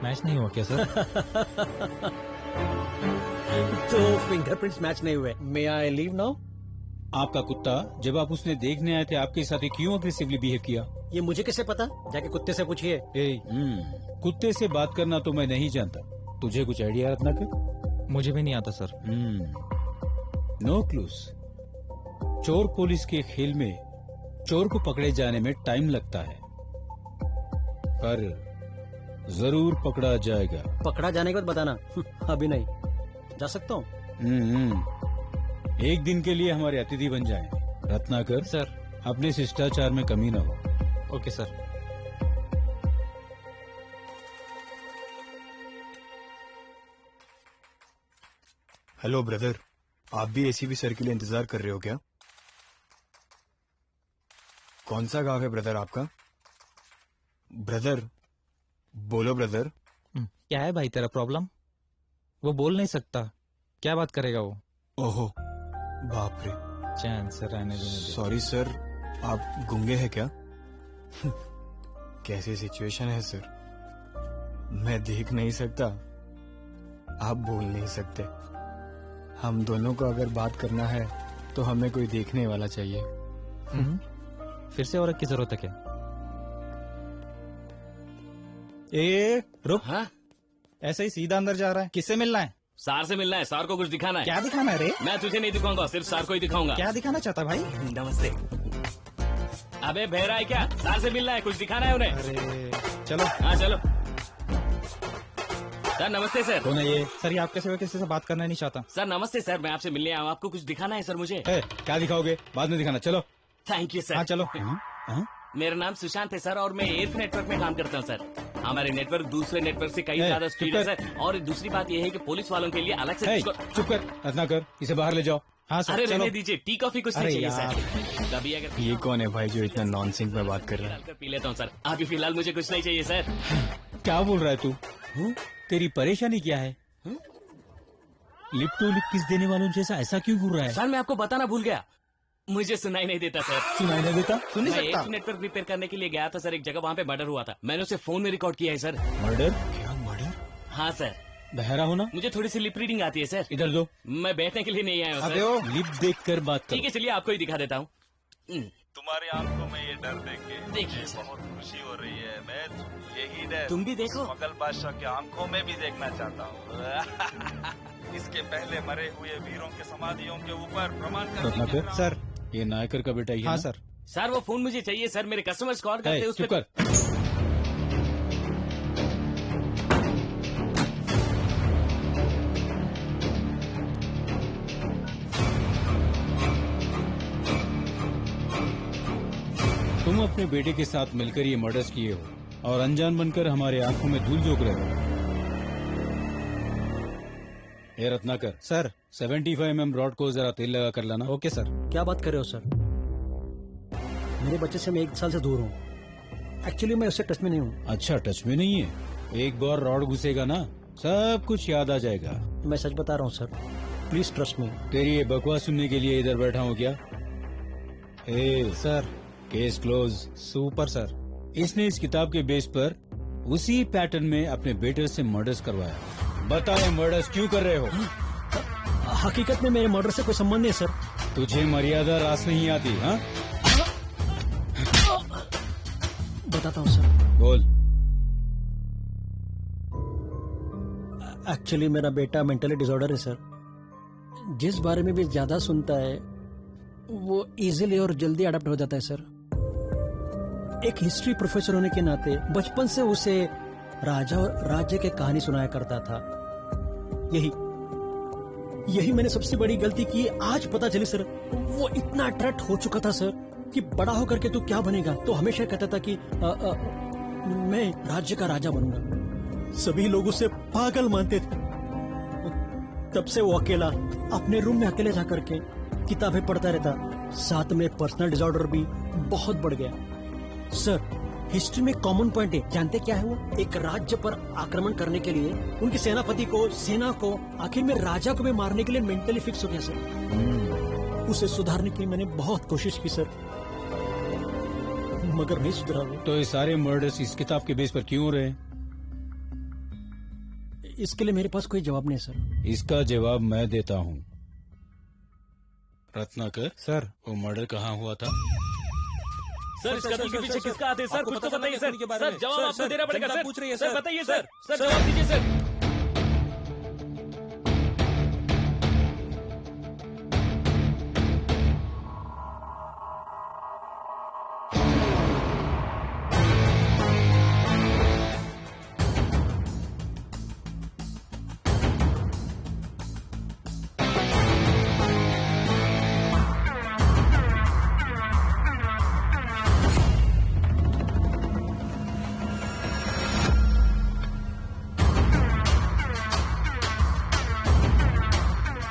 मैच नहीं हुआ क्या सर? तो फिंगरप्रिंट्स मैच नहीं हुए। May I leave now? आपका कुत्ता जब आप उसने देखने आए थे आपके साथ क्यों अग्रेसिवली बिहेव किया? ये मुझे कैसे पता? जाके कुत्ते से पूछिए। कुत्ते से बात करना तो मैं नहीं जानता। तुझे कुछ आइडिया रत्नाकर? मुझे भी नहीं आता सर। No clues. चोर पुलिस के खेल में चोर को पकड़े जाने में टाइम लगता है, पर जरूर पकड़ा जाएगा। पकड़ा जाने के बाद बताना। अभी नहीं जा सकता हूँ। एक दिन के लिए हमारे अतिथि बन जाएं। रत्नाकर सर, अपने शिष्टाचार में कमी न हो। Okay sir. हेलो ब्रदर, आप भी एसीपी सर के लिए इंतजार कर रहे हो क्या? कौन सा गांव है ब्रदर आपका? ब्रदर बोलो ब्रदर। क्या है भाई तेरा प्रॉब्लम? वो बोल नहीं सकता, क्या बात करेगा वो? ओहो बाप रे, चैन से रहने देने दे। सॉरी सर, आप गूंगे हैं क्या? कैसी सिचुएशन है सर? मैं देख नहीं सकता, आप बोल नहीं सकते। हम दोनों को अगर बात करना है तो हमें कोई देखने वाला चाहिए। फिर से औरत की जरूरत है क्या? ए रुक। हाँ? ऐसे ही सीधा अंदर जा रहा है, किससे मिलना है? सार से मिलना है, सार को कुछ दिखाना है। क्या दिखाना है रे? मैं तुझे नहीं दिखाऊंगा, सिर्फ सार को ही दिखाऊंगा। क्या दिखाना चाहता भाई? नमस्ते। अबे बहरा है क्या? सार से मिलना है, कुछ दिखाना है उन्हें। अरे चलो। हाँ चलो। सर नमस्ते सर। कौन है ये? सर ये आपके सिवा किसी से बात करना नहीं चाहता। सर नमस्ते सर, मैं आपसे मिलने आया हूँ, आपको कुछ दिखाना है सर मुझे। क्या दिखाओगे? बाद में दिखाना, चलो। Thank you sir. हाँ चलो। मेरा नाम सुशांत है सर और मैं एयर नेटवर्क में काम करता हूँ सर। हमारे नेटवर्क दूसरे नेटवर्क से कई ज्यादा स्पीड है सर। और दूसरी बात यह है कि पुलिस वालों के लिए अलग से चुप कर, रत्ना कर, इसे बाहर ले जाओ। हाँ सर अरे चलो। रहने दीजिए, टी कॉफी कुछ नहीं चाहिए सर। कभी अगर ये कौन है भाई जो इतना नॉन सिंक में बात कर रहा है? डालकर पी लेता हूँ सर, अभी फिलहाल मुझे कुछ नहीं चाहिए सर। क्या बोल रहा है तू? तेरी परेशानी क्या है? लिप टू लिप किस देने वालों जैसा ऐसा क्यों घूर रहा है? सर मैं आपको बताना भूल गया, मुझे सुनाई नहीं देता सर। सुनाई नहीं देता? सुन नहीं मैं सकता? एक नेटवर्क रिपेयर करने के लिए गया था सर, एक जगह वहाँ पे मर्डर हुआ था, मैंने उसे फोन में रिकॉर्ड किया है सर। मर्डर? क्या मर्डर? हाँ सर। बहरा हो ना? मुझे थोड़ी सी लिप रीडिंग आती है सर। इधर दो। मैं बैठने के लिए नहीं आया हूँ अबे सर। ओ, लिप देख कर बात करो। ठीक है चलिए आपको ही दिखा देता हूँ। तुम्हारी आंखों में ये डर देख के देखिए मुझे बहुत खुशी हो रही है। मैं यही डर तुम भी देखो। मुगल बादशाह की आंखों में भी देखना चाहता हूँ। इसके पहले मरे हुए वीरों के समाधियों के ऊपर प्रमाण करने के लिए सर ये नायकर का बेटा ही है हाँ ना? सर। सर वो फोन मुझे चाहिए सर, मेरे कस्टमर्स कॉल करते हैं उस चुप पे। कर। तुम अपने बेटे के साथ मिलकर ये मर्डर्स किए हो और अनजान बनकर हमारे आंखों में धूल झोंक रहे हो। ए रत्नाकर सर 75 mm रॉड को जरा तेल लगा कर लाना। Okay sir. क्या बात कर रहे हो सर? मेरे बच्चे से मैं 1 साल से दूर हूँ, एक्चुअली मैं उससे टच में नहीं हूँ। अच्छा टच में नहीं है? एक बार रॉड घुसेगा ना सब कुछ याद आ जाएगा। मैं सच बता रहा हूँ सर, प्लीज ट्रस्ट मी। तेरी ये बकवास सुनने के लिए इधर बैठा हूँ क्या? ए sir case close. Super sir. इसने इस किताब के बेस पर उसी पैटर्न में अपने बेटे से मर्डर्स करवाया। बताओ मर्डर्स क्यों कर रहे हो? हकीकत में मेरे मर्डर से कोई संबंध नहीं है सर। तुझे मर्यादा रास नहीं आती? हाँ बताता हूँ सर। बोल। एक्चुअली मेरा बेटा मेंटली डिसऑर्डर है सर। जिस बारे में भी ज्यादा सुनता है वो इजीली और जल्दी अडेप्ट हो जाता है सर। एक हिस्ट्री प्रोफेसर होने के नाते बचपन से उसे राजा और राज्य की कहानी सुनाया करता था। यही मैंने सबसे बड़ी गलती की। आज पता चली सर, वो इतना अट्रैक्ट हो चुका था सर कि बड़ा होकर के तू क्या बनेगा, तो हमेशा कहता था कि मैं राज्य का राजा बनूंगा। सभी लोग उसे पागल मानते थे। तब से वो अकेला अपने रूम में अकेले जाकर के किताबें पढ़ता रहता। साथ में पर्सनल डिसऑर्डर भी बहुत बढ़ गया सर। हिस्ट्री में कॉमन पॉइंट है, जानते क्या है वो? एक राज्य पर आक्रमण करने के लिए उनके सेनापति को, सेना को, आखिर में राजा को भी मारने के लिए मेंटली फिक्स हो गया सर। उसे सुधारने की मैंने बहुत कोशिश की सर, मगर नहीं सुधरा वो। तो ये सारे मर्डर्स इस किताब के बेस पर क्यों हो रहे हैं? इसके लिए मेरे पास कोई जवाब नहीं सर। इसका जवाब मैं देता हूँ। रत्नाकर सर, वो मर्डर कहाँ हुआ था? सर इस कत्ल के पीछे किसका हाथ है सर? कुछ तो बताइए सर। सर जवाब आपको देना पड़ेगा सर। पूछ रही है सर बताइए सर। सर जवाब दीजिए सर।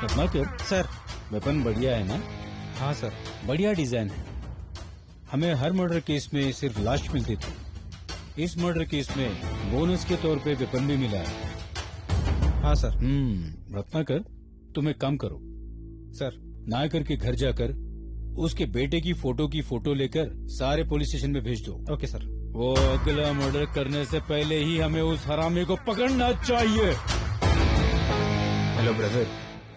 रत्नाकर सर, वेपन बढ़िया है ना? हाँ सर। बढ़िया डिजाइन है। हमें हर मर्डर केस में सिर्फ लाश मिलती थी, इस मर्डर केस में बोनस के तौर पे वेपन भी मिला है। हाँ सर। रत्नाकर, तुम एक काम करो सर, नायकर के घर जाकर उसके बेटे की फोटो लेकर सारे पुलिस स्टेशन में भेज दो। Okay sir. वो अगला मर्डर करने से पहले ही हमें उस हरामी को पकड़ना चाहिए। हेलो ब्रदर,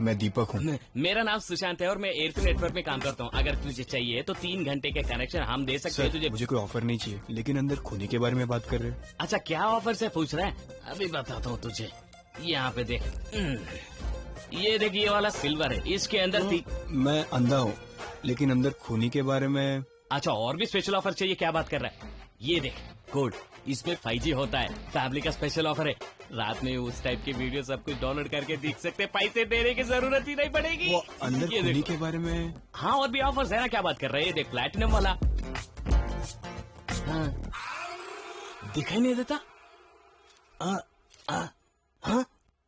मैं दीपक हूँ। मेरा नाम सुशांत है और मैं एयरटेल नेटवर्क में काम करता हूँ। अगर तुझे चाहिए तो 3 घंटे के कनेक्शन हम दे सकते हैं तुझे। मुझे कोई ऑफर नहीं चाहिए, लेकिन अंदर खूनी के बारे में बात कर रहे हैं। अच्छा, क्या ऑफर से पूछ रहा है? अभी बताता हूँ तुझे। यहाँ पे देख, ये देख, ये वाला सिल्वर है, इसके अंदर मैं अंधा हूँ, लेकिन अंदर खूनी के बारे में। अच्छा, और भी स्पेशल ऑफर चाहिए? क्या बात कर रहा है? ये देख कोड, इसमें 5G होता है, फैमिली का स्पेशल ऑफर है। रात में उस टाइप के वीडियो सब कुछ डाउनलोड करके देख सकते, पैसे देने की जरूरत ही नहीं पड़ेगी। वो अंदर खूनी के बारे में। हाँ, और भी ऑफर्स है ना, क्या बात कर रहे हैं? ये देख, प्लैटिनम वाला। हाँ, दिखाई नहीं देता? हाँ,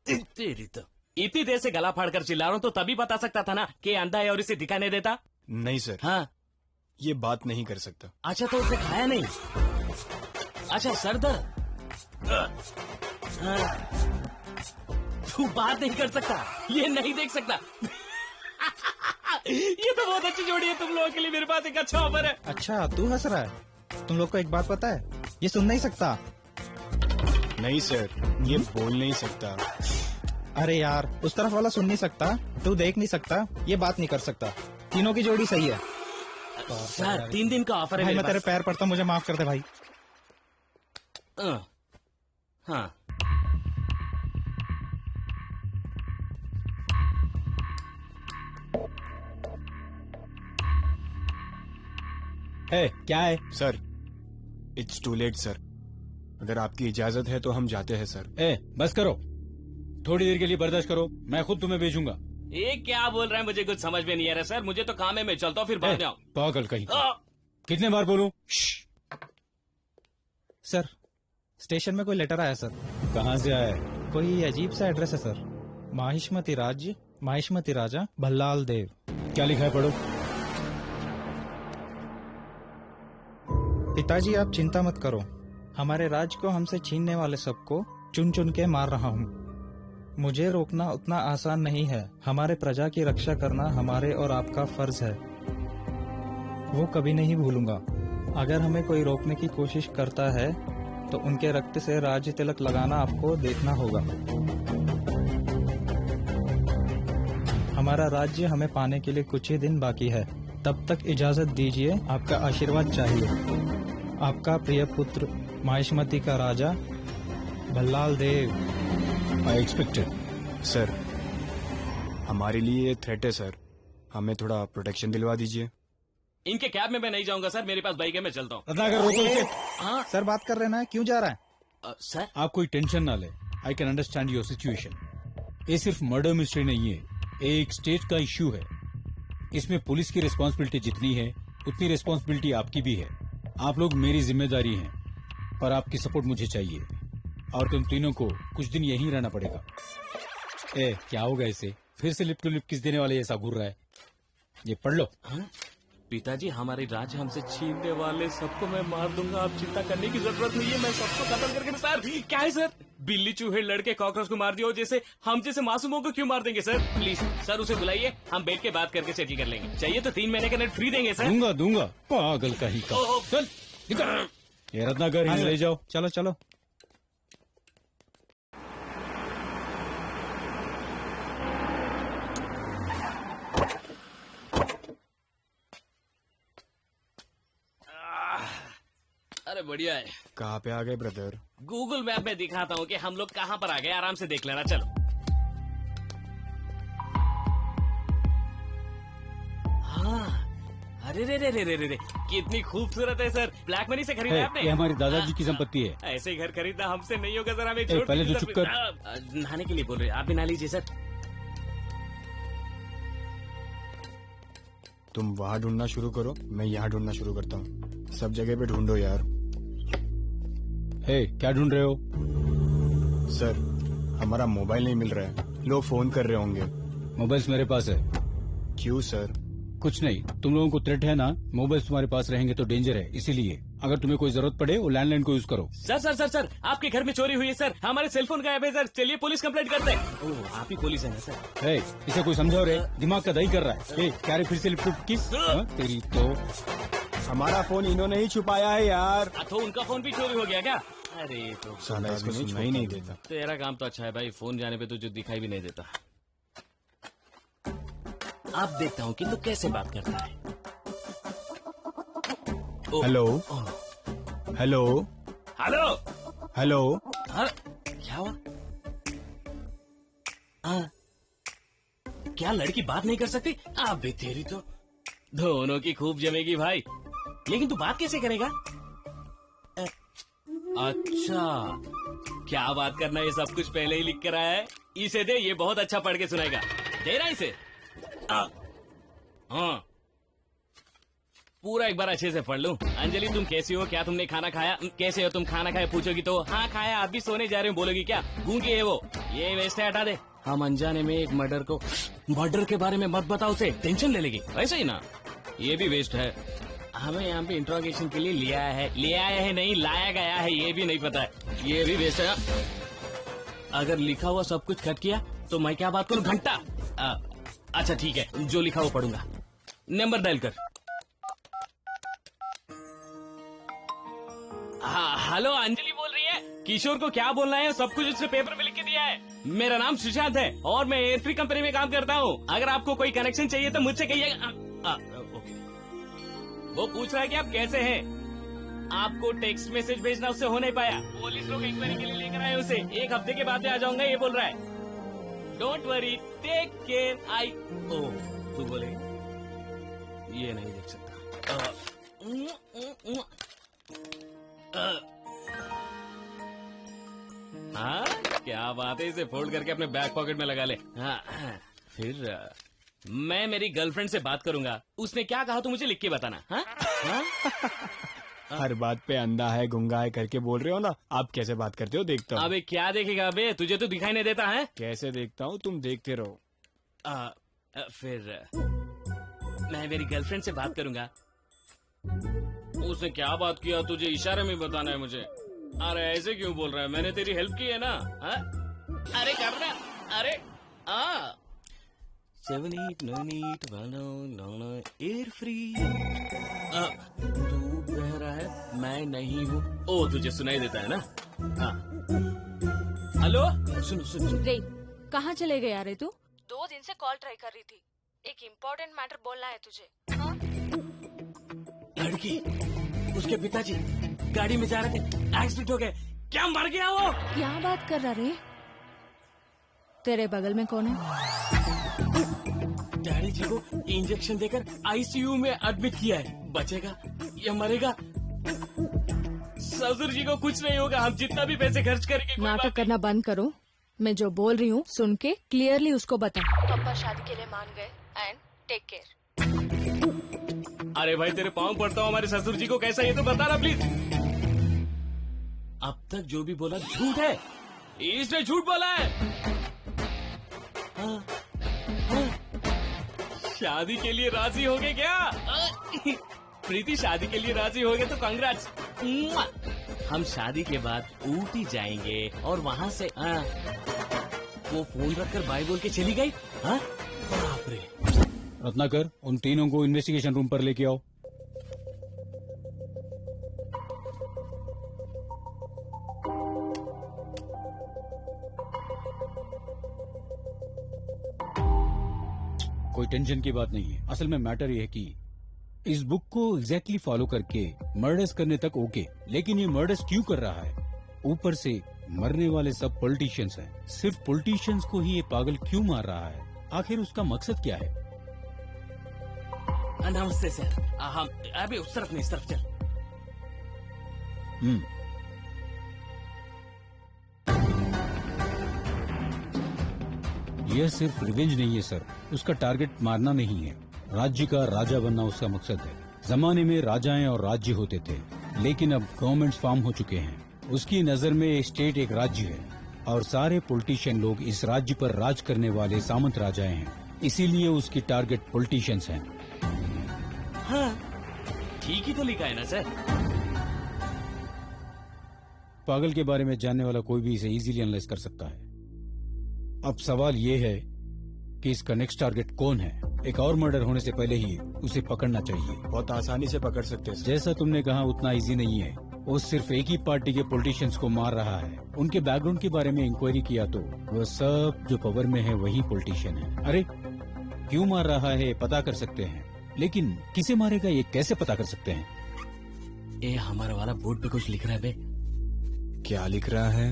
तेरी तो इतनी देर से गला फाड़ कर चिल्ला रहा हूँ तो तभी बता सकता था ना कि अंधा है और इसे दिखाई नहीं देता। नहीं सर। हाँ, ये बात नहीं कर सकता। अच्छा, तो उसने खाया नहीं? अच्छा, सर दर्द? तू बात नहीं कर सकता, ये नहीं देख सकता। ये तो बहुत अच्छी जोड़ी है तुम लोगों के लिए। मेरे पास एक अच्छा ऑफर है। अच्छा, तू हंस रहा है? तुम लोग को एक बात पता है, ये सुन नहीं सकता। नहीं सर, ये बोल नहीं सकता। अरे यार, उस तरफ वाला सुन नहीं सकता, तू देख नहीं सकता, ये बात नहीं कर सकता। तीनों की जोड़ी सही है। सर, 3 दिन का ऑफर है भाई, मेरे मैं तेरे पास। पैर पड़ता हूँ, मुझे माफ कर दे भाई। हाँ, क्या है? Sir, it's too late sir. अगर आपकी इजाजत है तो हम जाते हैं सर। बस करो, थोड़ी देर के लिए बर्दाश्त करो, मैं खुद तुम्हें भेजूंगा। ये क्या बोल रहा है? मुझे कुछ समझ में नहीं आ रहा सर। मुझे तो काम है, मैं चलता हूँ, फिर बाद में आओ। पागल कहीं का। कितने बार बोलूं? सर, स्टेशन में कोई लेटर आया सर। कहाँ से आया है? कोई अजीब सा एड्रेस है सर। माहिष्मती राजा भल्लाल देव। क्या लिखा है, पढ़ो। पिताजी, आप चिंता मत करो, हमारे राज को हमसे छीनने वाले सबको चुन चुन के मार रहा हूँ। मुझे रोकना उतना आसान नहीं है। हमारे प्रजा की रक्षा करना हमारे और आपका फर्ज है, वो कभी नहीं भूलूंगा। अगर हमें कोई रोकने की कोशिश करता है तो उनके रक्त से राज्य तिलक लगाना आपको देखना होगा। हमारा राज्य हमें पाने के लिए कुछ ही दिन बाकी है, तब तक इजाजत दीजिए, आपका आशीर्वाद चाहिए। आपका प्रिय पुत्र माहिष्मती का राजा Bhallala Deva. I expected. Sir, हमारे लिए थ्रेट है सर, हमें थोड़ा प्रोटेक्शन दिलवा दीजिए। इनके कैब में मैं नहीं जाऊंगा सर, मेरे पास बाइक है, मैं चलता हूँ। रत्नाकर, रोको इसे। हाँ सर, बात कर रहे ना, क्यों जा रहा है? सर, आप कोई टेंशन ना ले, I can understand your situation. ये सिर्फ मर्डर मिस्ट्री नहीं है, एक स्टेट का इश्यू है। इसमें पुलिस की रिस्पॉन्सिबिलिटी जितनी है उतनी रिस्पॉन्सिबिलिटी आपकी भी है। आप लोग मेरी जिम्मेदारी हैं, पर आपकी सपोर्ट मुझे चाहिए, और तुम तीनों को कुछ दिन यहीं रहना पड़ेगा। क्या होगा इसे? फिर से लिप टू लिप किस देने वाले ऐसा घूर रहा है? ये पढ़ लो। पिताजी, हमारे राज्य हमसे छीनने वाले सबको मैं मार दूंगा, आप चिंता करने की जरूरत नहीं है, मैं सबको खत्म करके। सर, क्या है सर? बिल्ली चूहे लड़के कॉकरोच को मार दिया, जैसे हम जैसे मासूमों को क्यों मार देंगे सर? प्लीज सर, उसे बुलाइए, हम बैठ के बात करके सेटल कर लेंगे। चाहिए तो 3 महीने का नेट फ्री देंगे सर। दूंगा। पागल कहीं का। चल निकल। ये रत्नाकर, इन्हें ले जाओ। चलो चलो। अरे बढ़िया है। कहाँ पे आ गए ब्रदर? गूगल मैप में दिखाता हूँ कि हम लोग कहाँ पर आ गए, आराम से देख लेना। चलो। हाँ, अरे रे रे रे रे रे, कितनी खूबसूरत है सर। ब्लैक मनी से खरीदा आपने? ये हमारी दादाजी की संपत्ति है। ऐसे ही घर खरीदना हमसे नहीं होगा सर, हमें पहले तो चुप कर। नहाने के लिए बोल रहे, आप भी नहा लीजिए सर। तुम वहाँ ढूंढना शुरू करो, मैं यहाँ ढूंढना शुरू करता हूँ। सब जगह पे ढूंढो यार। क्या ढूंढ रहे हो? सर, हमारा मोबाइल नहीं मिल रहा है, लोग फोन कर रहे होंगे। मोबाइल्स मेरे पास है। क्यों सर? कुछ नहीं, तुम लोगों को थ्रेट है ना, मोबाइल्स तुम्हारे पास रहेंगे तो डेंजर है, इसीलिए अगर तुम्हें कोई जरूरत पड़े वो लैंडलाइन को यूज करो। सर सर सर सर आपके घर में चोरी हुई है सर, हमारे सेलफोन गायब है सर, चलिए पुलिस कंप्लेंट करते हैं। ओह आप ही पुलिस है ना सर? इसे कोई समझाओ रे, दिमाग का दही कर रहा है। क्या रे फिर से लिपट किस तेरी तो। हमारा फोन इन्होंने ही छुपाया है यार। तो उनका फोन भी चोरी हो गया क्या? अरे तो साला इसको सुनना ही नहीं देता। तेरा काम तो अच्छा है भाई, फोन जाने पे तुझे दिखाई भी नहीं देता। अब देखता हूँ कि तू कैसे बात करता है। Hello hello hello hello. क्या हुआ? क्या लड़की बात नहीं कर सकती? अबे तेरी तो दोनों की खूब जमेगी भाई, लेकिन तू बात कैसे करेगा? अच्छा क्या बात करना, ये सब कुछ पहले ही लिख कर आया है। इसे दे, ये बहुत अच्छा पढ़ के सुनाएगा। दे रहा इसे। हाँ पूरा एक बार अच्छे से पढ़ लूं। अंजलि तुम कैसी हो, क्या तुमने खाना खाया? कैसे हो तुम, खाना खाया पूछोगी तो हाँ खाया, आप भी सोने जा रहे हो बोलोगी क्या? गूंगी है वो। ये वेस्ट है, हटा दे। हम अनजाने में एक मर्डर के बारे में मत बताओ, उसे टेंशन ले लेगी। वैसे ही ना, ये भी वेस्ट है। हमें यहाँ पे इंट्रोगेशन के लिए लिया है नहीं लाया गया है, ये भी नहीं पता है। ये भी वेस्ट है। अगर लिखा हुआ सब कुछ कट किया तो मैं क्या बात करूँ? घंटा। अच्छा ठीक है, जो लिखा वो पढ़ूंगा। नंबर डायल कर। हाँ हेलो, अंजलि बोल रही है। किशोर को क्या बोलना है सब कुछ उसने पेपर में लिख के दिया है। मेरा नाम सुशांत है और मैं एयर फ्री कंपनी में काम करता हूँ। अगर आपको कोई कनेक्शन चाहिए तो मुझसे कहिएगा। ओके। वो पूछ रहा है कि आप कैसे हैं। आपको टेक्स्ट मैसेज भेजना उससे हो नहीं पाया, पुलिस लोग इंक्वायरी के लिए लेकर आए उसे। 1 हफ्ते के बाद आ जाऊंगा ये बोल रहा है। Don't worry, take care. तू बोले ये नहीं देख सकता। हाँ क्या बात है, इसे फोल्ड करके अपने बैक पॉकेट में लगा ले। हाँ फिर मैं मेरी गर्लफ्रेंड से बात करूंगा। उसने क्या कहा तो मुझे लिख के बताना। हाँ? हाँ? हर बात पे अंधा है गुंगा है करके बोल रहे हो ना, आप कैसे बात करते हो देखता हूँ। अबे क्या देखेगा बे, तुझे तो दिखाई नहीं देता है। कैसे देखता हूँ, तुम देखते रहो। फिर मैं मेरी गर्लफ्रेंड से बात करूंगा। उसने क्या बात किया तुझे इशारे में बताना है मुझे। अरे ऐसे क्यों बोल रहा है, मैंने तेरी हेल्प की है ना। अरे करना। अरे 7 8 9 8 1 एयर फ्री। तू कह रहा है मैं नहीं हूँ। ओ तुझे सुनाई देता है ना। हाँ हेलो सुन रे, कहाँ चले गए यार तू? 2 दिन से कॉल ट्राई कर रही थी, एक इम्पोर्टेंट मैटर बोलना है तुझे। लड़की, उसके पिताजी गाड़ी में जा रहे थे, एक्सीडेंट हो गए। क्या मर गया वो? क्या बात कर रहा रे? तेरे बगल में कौन है? डैडी जी को इंजेक्शन देकर आईसीयू में एडमिट किया है। बचेगा या मरेगा? ससुर जी को कुछ नहीं होगा, हम जितना भी पैसे खर्च करेंगे। नाटक करना बंद करो, मैं जो बोल रही हूँ सुन के क्लियरली उसको बता। पापा शादी के लिए मान गए एंड टेक केयर। अरे भाई तेरे पाँव पड़ता हूँ, हमारे ससुर जी को कैसा ये तो बता ना प्लीज। अब तक जो भी बोला झूठ है, इसने झूठ बोला है। शादी के लिए राजी हो गए क्या? प्रीति शादी के लिए राजी हो गए तो कांग्रेस। हम शादी के बाद ऊटी जाएंगे और वहाँ से वो फोन रखकर बाय बोल के चली गई। बाप रे। रत्नाकर, उन तीनों को इन्वेस्टिगेशन रूम पर लेके आओ। कोई टेंशन की बात नहीं है। असल में मैटर ये है कि इस बुक को एग्जैक्टली फॉलो करके मर्डर्स करने तक ओके, लेकिन ये मर्डर्स क्यों कर रहा है? ऊपर से मरने वाले सब पॉलिटिशियंस हैं। सिर्फ पॉलिटिशियंस को ही ये पागल क्यों मार रहा है? आखिर उसका मकसद क्या है? नमस्ते सर। हम अभी उस तरफ नहीं, इस तरफ चल। यह सिर्फ रिवेंज नहीं है सर, उसका टारगेट मारना नहीं है। राज्य का राजा बनना उसका मकसद है। जमाने में राजाएं और राज्य होते थे, लेकिन अब गवर्नमेंट्स फॉर्म हो चुके हैं। उसकी नजर में स्टेट एक राज्य है और सारे पॉलिटिशियन लोग इस राज्य पर राज करने वाले सामंत राजाएं हैं। इसीलिए उसकी टारगेट पॉलिटिशियंस हैं। हाँ ठीक ही तो लिखा है ना सर। पागल के बारे में जानने वाला कोई भी इसे इजीली एनालाइज कर सकता है। अब सवाल ये है कि इसका नेक्स्ट टारगेट कौन है। एक और मर्डर होने से पहले ही उसे पकड़ना चाहिए। बहुत आसानी से पकड़ सकते हैं। जैसा तुमने कहा उतना इजी नहीं है। वो सिर्फ एक ही पार्टी के पॉलिटिशियंस को मार रहा है। उनके बैकग्राउंड के बारे में इंक्वायरी किया तो वो सब जो पावर में है वही पॉलिटिशियन है। अरे क्यों मार रहा है पता कर सकते हैं, लेकिन किसे मारेगा ये कैसे पता कर सकते हैं? ए हमारा वाला बोर्ड पे कुछ लिख रहा है बे। क्या लिख रहा है?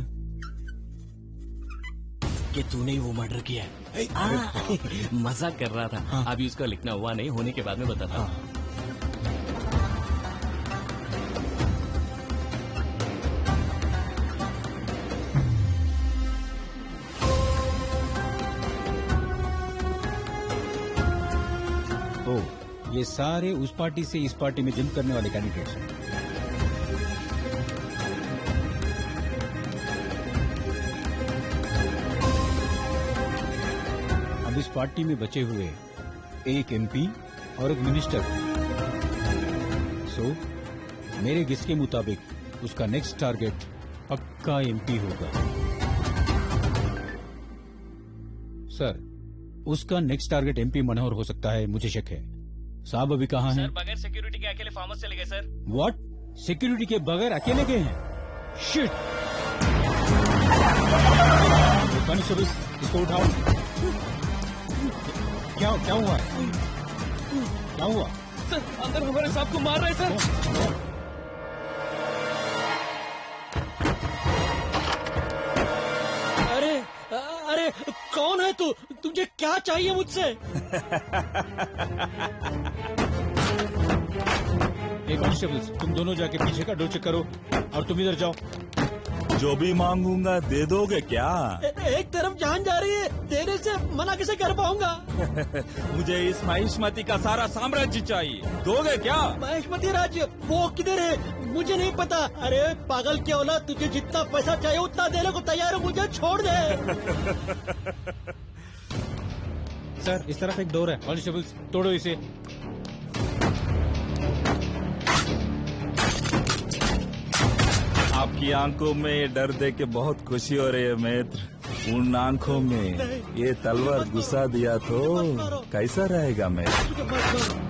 कि तूने ही वो मर्डर किया है। मजाक कर रहा था। हाँ। अभी उसका लिखना हुआ नहीं, होने के बाद में बताता हूँ। हाँ। तो ये सारे उस पार्टी से इस पार्टी में जंप करने वाले कैंडिडेट्स हैं। अब इस पार्टी में बचे हुए एक एमपी और एक मिनिस्टर। सो मेरे गेस के मुताबिक उसका नेक्स्ट टारगेट पक्का एमपी होगा। सर उसका नेक्स्ट टारगेट एमपी मनोहर हो सकता है, मुझे शक है। साहब अभी कहाँ हैं? सर बगैर सिक्योरिटी के अकेले फार्म हाउस चले गए सर। व्हाट? सिक्योरिटी के बगैर अकेले गए हैं? शिट! कांस्टेबल इसको उठाओ। क्या हुआ? क्या हुआ? सर अंदर हमारे साहब को मार रहे सर। अरे कौन है तू? तुझे क्या चाहिए मुझसे? कांस्टेबल्स तुम दोनों जाके पीछे का डोर चेक करो और तुम इधर जाओ। जो भी मांगूंगा दे दोगे क्या? एक तरफ जान जा रही है, देने से मना कैसे कर पाऊंगा? मुझे इस महिष्मती का सारा साम्राज्य चाहिए, दोगे क्या? महिष्मती राज्य वो किधर है? मुझे नहीं पता। अरे पागल क्या औलाद, तुझे जितना पैसा चाहिए उतना देने को तैयार हो, मुझे छोड़ दे। सर इस तरफ एक डोर है। कांस्टेबल्स तोड़ो इसे। आपकी आंखों में डर देख के बहुत खुशी हो रही है मित्र। उन आंखों में ये तलवार घुसा दिया तो कैसा रहेगा मित्र?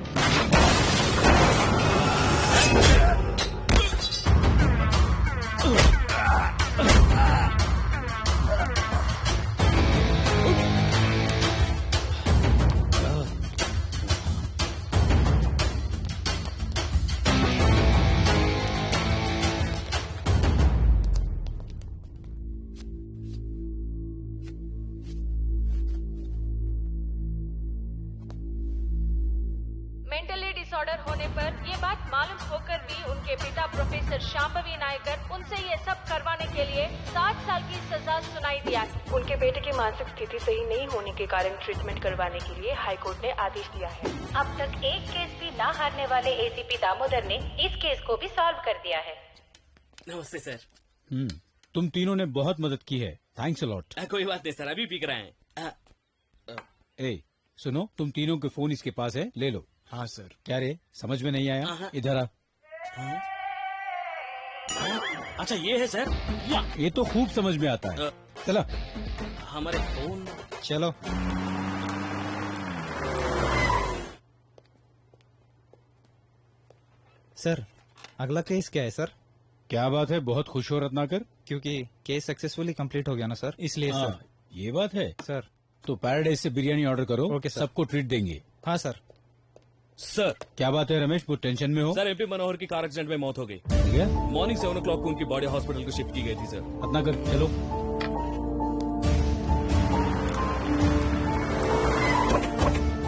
मेंटली डिसऑर्डर होने पर ये बात मालूम होकर भी उनके पिता प्रोफेसर शांभवी नायकर उनसे ये सब करवाने के लिए 60 साल की सजा सुनाई दिया। उनके बेटे की मानसिक स्थिति सही नहीं होने के कारण ट्रीटमेंट करवाने के लिए हाईकोर्ट ने आदेश दिया है। अब तक एक केस भी ना हारने वाले एसीपी दामोदर ने इस केस को भी सॉल्व कर दिया है। नमस्ते सर। तुम तीनों ने बहुत मदद की है, थैंक्स अ लॉट। कोई बात नहीं सर, अभी पीक रहे हैं। ए सुनो, तुम तीनों के फोन इसके पास है, ले लो। हाँ सर। क्या रे, समझ में नहीं आया? इधर आ। अच्छा ये है सर। ये तो खूब समझ में आता है। चलो हमारे फोन। चलो सर अगला केस क्या है सर? क्या बात है, बहुत खुश हो रत्नाकर? क्योंकि केस सक्सेसफुली कंप्लीट हो गया ना सर, इसलिए सर। ये बात है सर। तो पैराडाइज से बिरयानी ऑर्डर करो। Okay sir. सबको ट्रीट देंगे। हाँ सर। सर क्या बात है रमेश, वो टेंशन में हो? सर एमपी मनोहर की कार एक्सीडेंट में मौत हो गई। मॉर्निंग 7 o'clock को उनकी बॉडी हॉस्पिटल को शिफ्ट की गई थी सर। रत्नाकर चलो।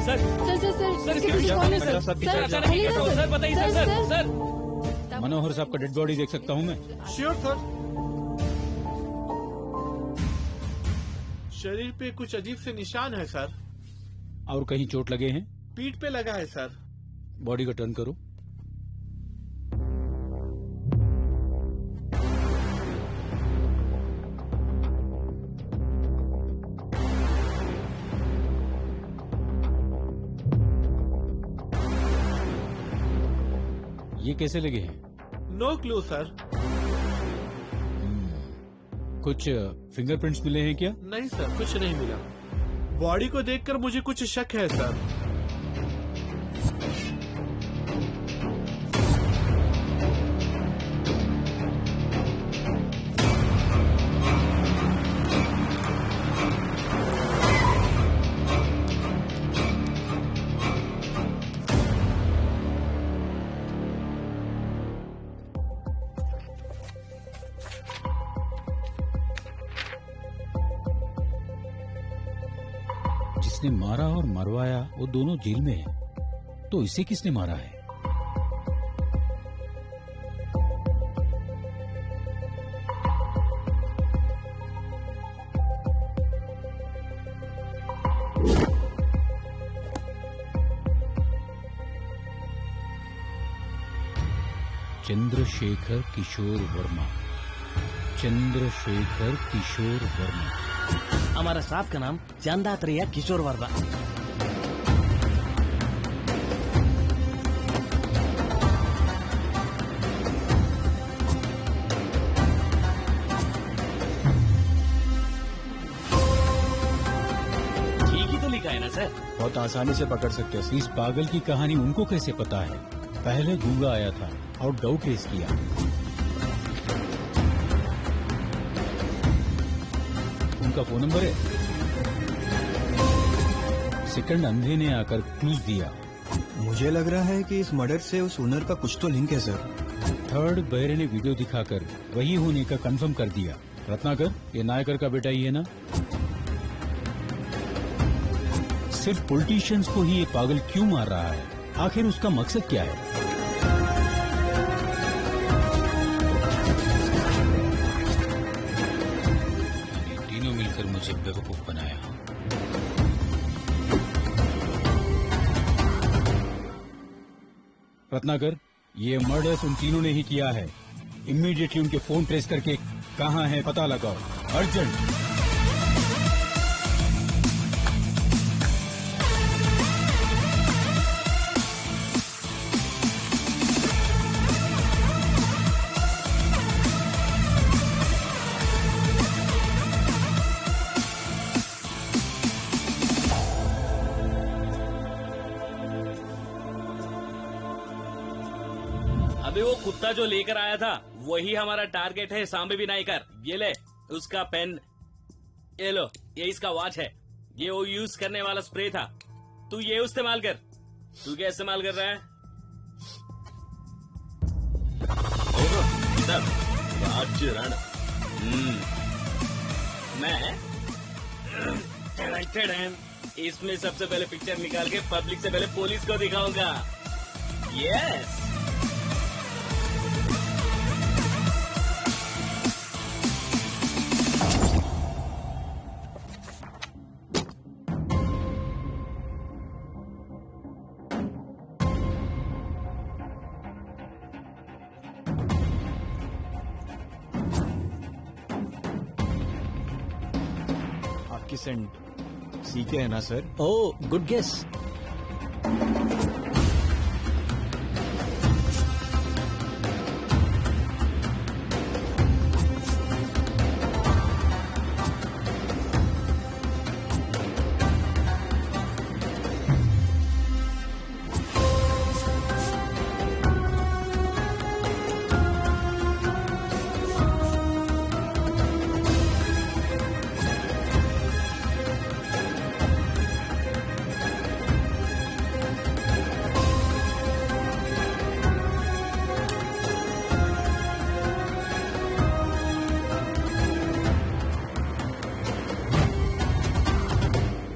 सर सर बताइए सर। मनोहर साहब का डेड बॉडी देख सकता हूँ मैं? Sure sir. शरीर पे कुछ अजीब से निशान है सर। और कहीं चोट लगे हैं? पीठ पे लगा है सर। बॉडी को टर्न करो। ये कैसे लगे हैं? No clue sir. कुछ फिंगरप्रिंट्स मिले हैं क्या? नहीं सर, कुछ नहीं मिला। बॉडी को देखकर मुझे कुछ शक है सर। जिसने मारा और मरवाया वो दोनों जेल में है, तो इसे किसने मारा है? चंद्रशेखर किशोर वर्मा। चंद्रशेखर किशोर वर्मा। हमारा साहब का नाम चंदात्रेय किशोर वर्मा। ठीक ही तो लिखा है ना सर? बहुत आसानी से पकड़ सकते हैं। इस पागल की कहानी उनको कैसे पता है? पहले गूंगा आया था और डाउट रेस किया। उनका फोन नंबर है। सेकंड अंधे ने आकर क्लूज दिया। मुझे लग रहा है कि इस मर्डर से उस ओनर का कुछ तो लिंक है सर। थर्ड बहरे ने वीडियो दिखाकर वही होने का कंफर्म कर दिया। रत्नाकर, ये नायकर का बेटा ही है ना? सिर्फ पॉलिटिशियंस को ही ये पागल क्यों मार रहा है? आखिर उसका मकसद क्या है? ये तीनों मिलकर मुझे बेवकूफ बनाया। रत्नाकर, ये मर्डर्स उन तीनों ने ही किया है। इमीडिएटली उनके फोन ट्रेस करके कहां है पता लगाओ, अर्जेंट। अबे वो कुत्ता जो लेकर आया था वही हमारा टारगेट है, सांबे भी नायकर। ये ले उसका पेन, ये लो, ये इसका वॉच है, ये वो यूज करने वाला स्प्रे था। तू ये इस्तेमाल कर। तू क्या इस्तेमाल कर रहा है? मैं इसमें सबसे पहले पिक्चर निकाल के पब्लिक से पहले पुलिस को दिखाऊंगा। यस। आपकी सेंट सीके है ना सर? Oh, good guess.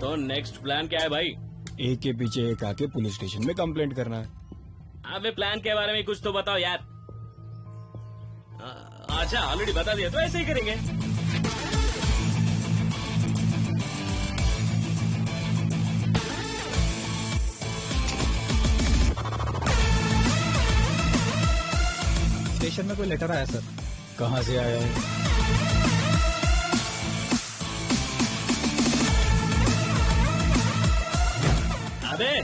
तो नेक्स्ट प्लान क्या है भाई? एक के पीछे एक आके पुलिस स्टेशन में कंप्लेंट करना है। अबे प्लान के बारे में कुछ तो बताओ यार। अच्छा, ऑलरेडी बता दिया तो ऐसे ही करेंगे। स्टेशन में कोई लेटर आया सर। कहाँ से आया है? अबे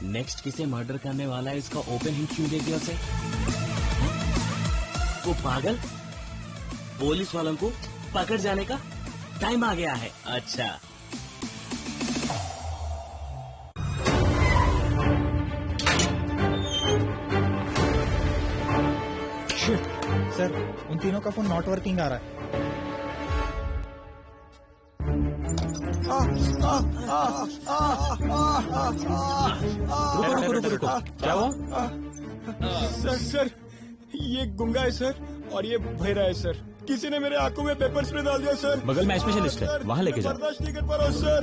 नेक्स्ट किसे मर्डर करने वाला है इसका ओपन हिंट क्यों दे दिया उसे? वो पागल पुलिस वालों को पकड़ जाने का टाइम आ गया है। अच्छा सर उन तीनों का फोन नॉट वर्किंग आ रहा है। रुको। क्या हुआ? सर ये गुंगा है सर और ये बहरा है सर। किसी ने मेरे आंखों में पेपर स्प्रे डाल दिया सर। बगल में स्पेशलिस्ट है, वहाँ लेके जाओ। बर्दाश्त नहीं कर पा रहा हूँ सर।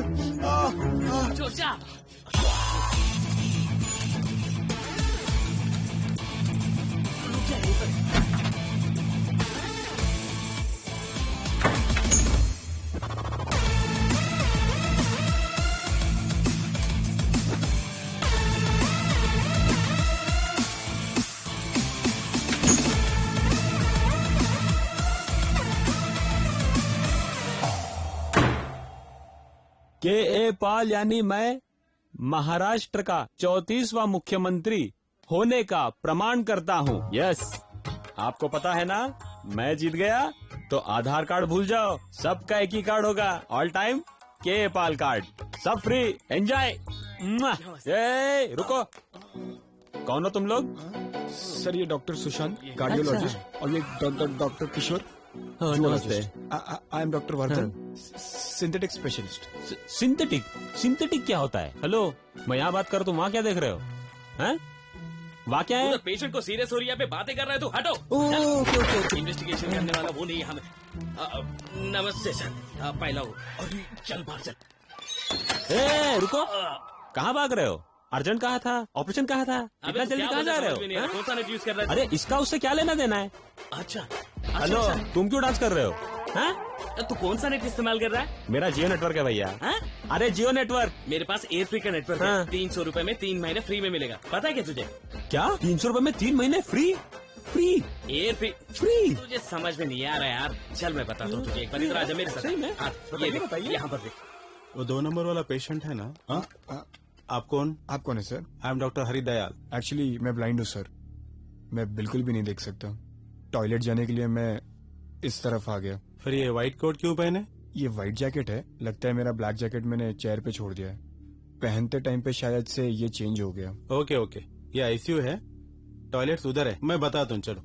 के.ए. पाल यानी मैं महाराष्ट्र का 34वां मुख्यमंत्री होने का प्रमाण करता हूँ। यस, आपको पता है ना, मैं जीत गया तो आधार कार्ड भूल जाओ, सबका एक ही कार्ड होगा, ऑल टाइम के.ए. पाल कार्ड, सब फ्री, एंजॉय। रुको, कौन हो तुम लोग? सर ये डॉक्टर सुशांत कार्डियोलॉजिस्ट और ये डॉक्टर किशोर। नमस्ते। I am doctor Vardhan, synthetic specialist. Synthetic क्या होता है? हेलो, मैं यहाँ बात कर, तुम वहाँ क्या देख रहे हो? हैं? वहाँ क्या है? पेशेंट को सीरियस हो रही है, पे बातें कर रहा है, तू हटो। इन्वेस्टिगेशन करने वाला वो नहीं हमें। नमस्ते सर, पहला हो। चल बाहर चल। रुको, कहाँ भाग रहे हो? अर्जेंट कहा था, ऑपरेशन कहा था, इतना जल्दी कहाँ जा रहे हो? कौन सा नेट यूज कर रहा है? अरे इसका उससे क्या लेना देना है? अच्छा हेलो, तुम क्यों डांस कर रहे हो? तू कौन सा नेट इस्तेमाल कर रहा है? मेरा जियो नेटवर्क है भैया। अरे जियो नेटवर्क। मेरे पास एयर फ्री का नेटवर्क है। 300 रुपए में 3 महीने फ्री में मिलेगा। पता है क्या तुझे? क्या 300 रुपए में 3 महीने फ्री? एयर फ्री तुझे समझ में नहीं आ रहा यार। चल मैं बताता हूँ तुझे, एक बार इधर आजा मेरे साथ। ये देख, यहाँ पर देख। वो 2 नंबर वाला पेशेंट है ना? आप कौन है sir? I M doctor Haridayal. Actually मैं ब्लाइंड हूँ सर, मैं बिल्कुल भी नहीं देख सकता। टॉयलेट जाने के लिए मैं इस तरफ आ गया। फिर ये व्हाइट कोट क्यों पहने? ये व्हाइट जैकेट है, लगता है मेरा ब्लैक जैकेट मैंने चेयर पे छोड़ दिया है। पहनते टाइम पे शायद से ये चेंज हो गया। ओके, ये आईसीयू है, टॉयलेट उधर है, मैं बताता हूँ। चलो,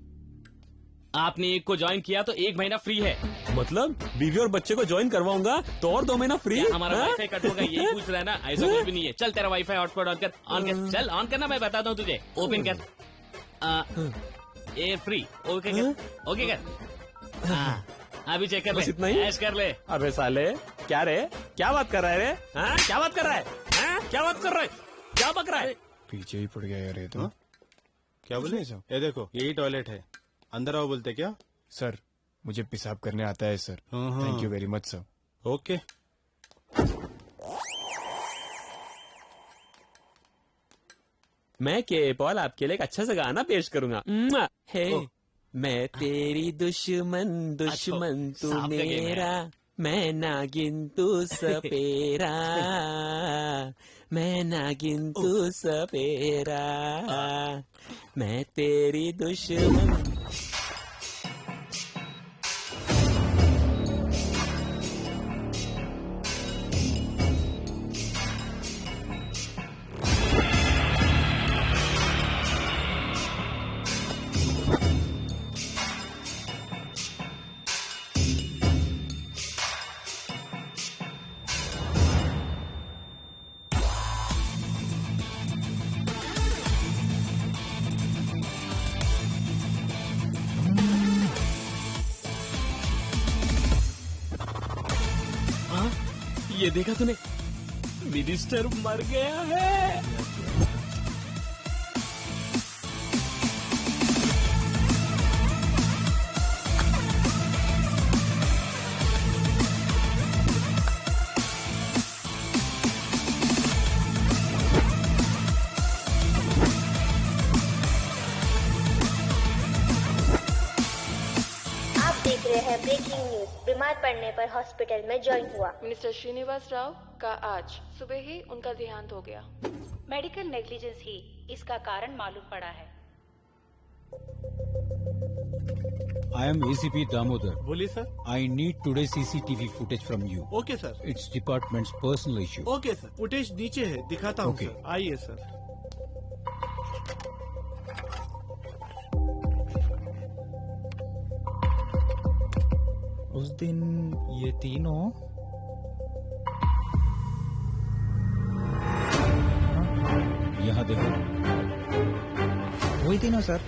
आपने एक को ज्वाइन किया तो 1 महीना फ्री है। मतलब बीवी और बच्चे को ज्वाइन करवाऊंगा तो और 2 महीना फ्री? हमारा वाईफाई कट होगा, ये पूछ रहा है ना? ऐसा कुछ भी नहीं है। चल तेरा वाईफाई हॉटस्पॉट ऑन कर। चल ऑन करना, मैं बताता हूँ तुझे। ओपन कर, एयर फ्री। ओके कर। अभी चेक कर ले, इतना ही ऐश कर ले। अबे साले, क्या रे, क्या बात कर रहा है रे? क्या बात कर रहा है? क्या बात कर रहा है? क्या बक रहा है? पीछे ही पड़ गया यार ये तो। क्या बोले? ये देखो, यही टॉयलेट है, अंदर आओ बोलते क्या? सर मुझे पेशाब करने आता है sir. Thank you very much sir. Okay. मैं के पॉल आपके लिए एक अच्छा सा गाना पेश करूंगा। हे मैं तेरी दुश्मन तू मेरा, मैं नागिन तू सपेरा, मैं नागिन तू सपेरा, मैं तेरी दुश्मन। ये देखा तूने, मिनिस्टर मर गया है। आप देख रहे हैं ब्रेकिंग न्यूज। बीमार पड़ने पर हॉस्पिटल में ज्वाइन हुआ। मिनिस्टर श्रीनिवास राव का आज सुबह ही उनका देहांत हो गया। मेडिकल नेग्लिजेंस ही इसका कारण मालूम पड़ा है। I am ACP Damodar. बोलिए sir. I need today's CCTV footage from you. Okay sir. It's department's personal issue. Okay sir, footage नीचे है, दिखाता हूँ Okay. सर। आइए सर। उस दिन ये तीनों यहाँ देखो, वही तीनों सर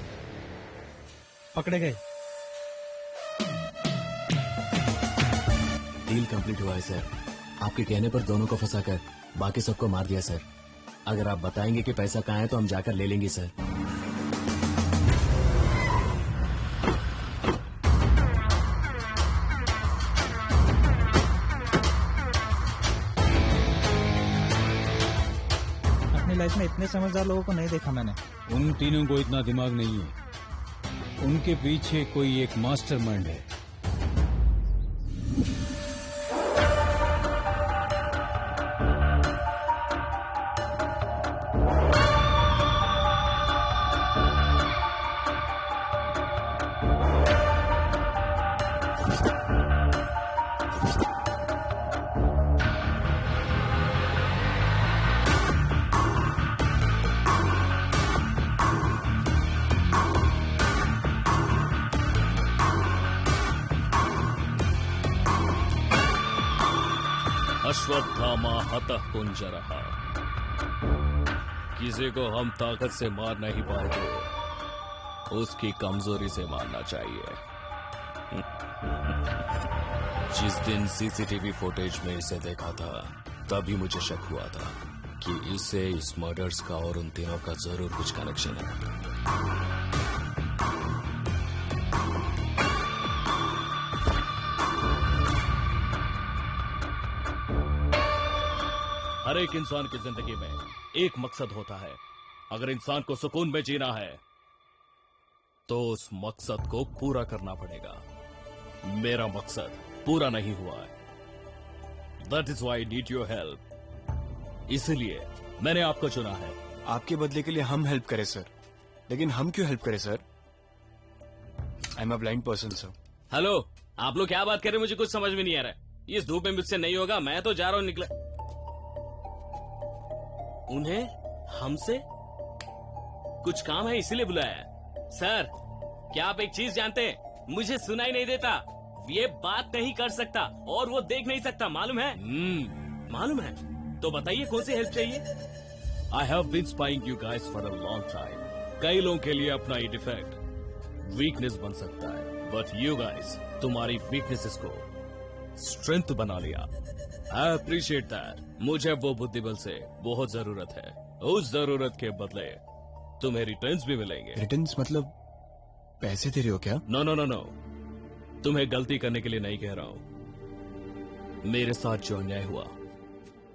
पकड़े गए। डील कंप्लीट हुआ है सर। आपके कहने पर दोनों को फंसाकर बाकी सबको मार दिया सर। अगर आप बताएंगे कि पैसा कहाँ है तो हम जाकर ले लेंगे सर। अपनी लाइफ में इतने समझदार लोगों को नहीं देखा मैंने। उन तीनों को इतना दिमाग नहीं है। उनके पीछे कोई एक मास्टरमाइंड है। अश्वत्थामा हतः कुंजरः। किसी को हम ताकत से मार नहीं पाए तो उसकी कमजोरी से मारना चाहिए। जिस दिन सीसीटीवी फुटेज में इसे देखा था तभी मुझे शक हुआ था कि इसे इस मर्डर्स का और उन तीनों का जरूर कुछ कनेक्शन है। हर एक इंसान की जिंदगी में एक मकसद होता है। अगर इंसान को सुकून में जीना है तो उस मकसद को पूरा करना पड़ेगा। मेरा मकसद पूरा नहीं हुआ है। That is why I need your help. इसलिए मैंने आपको चुना है। आपके बदले के लिए हम हेल्प करें सर, लेकिन हम क्यों हेल्प करें sir? I am a blind person sir. Hello, आप लोग क्या बात कर रहे हैं? मुझे कुछ समझ में नहीं आ रहा है। इस धूप में मुझसे नहीं होगा। मैं तो जा रहा हूँ निकले। उन्हें हमसे कुछ काम है इसीलिए बुलाया है। सर, क्या आप एक चीज जानते हैं? मुझे सुनाई नहीं देता। ये बात नहीं कर सकता और वो देख नहीं सकता, मालूम है? मालूम है? तो बताइए कौन सी हेल्प चाहिए? I have been spying you guys for a long time. कई लोगों के लिए अपना ये डिफेक्ट वीकनेस बन सकता है, बट यू गाइस तुम्हारी वीकनेसेस को स्ट्रेंथ बना लिया। I appreciate that. मुझे वो बुद्धिबल से बहुत जरूरत है। उस जरूरत के बदले तुम्हें रिटर्न्स भी मिलेंगे। रिटर्न्स मतलब पैसे दे रहे हो क्या? नो नो नो नो, तुम्हें गलती करने के लिए नहीं कह रहा हूं। मेरे साथ जो अन्याय हुआ,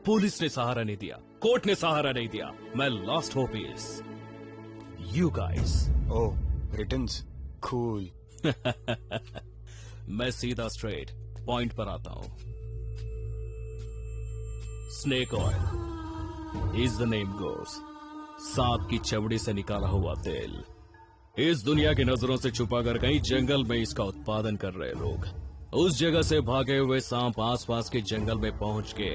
पुलिस ने सहारा नहीं दिया, कोर्ट ने सहारा नहीं दिया। मैं last hope is you guys. Oh, returns, cool. मैं सीधा स्ट्रेट पॉइंट पर आता हूं। Snake oil is the name goes. सांप की चमड़ी से निकाला हुआ तेल। इस दुनिया की नजरों से छुपाकर कहीं जंगल में इसका उत्पादन कर रहे लोग उस जगह से भागे हुए सांप आसपास के जंगल में पहुंच के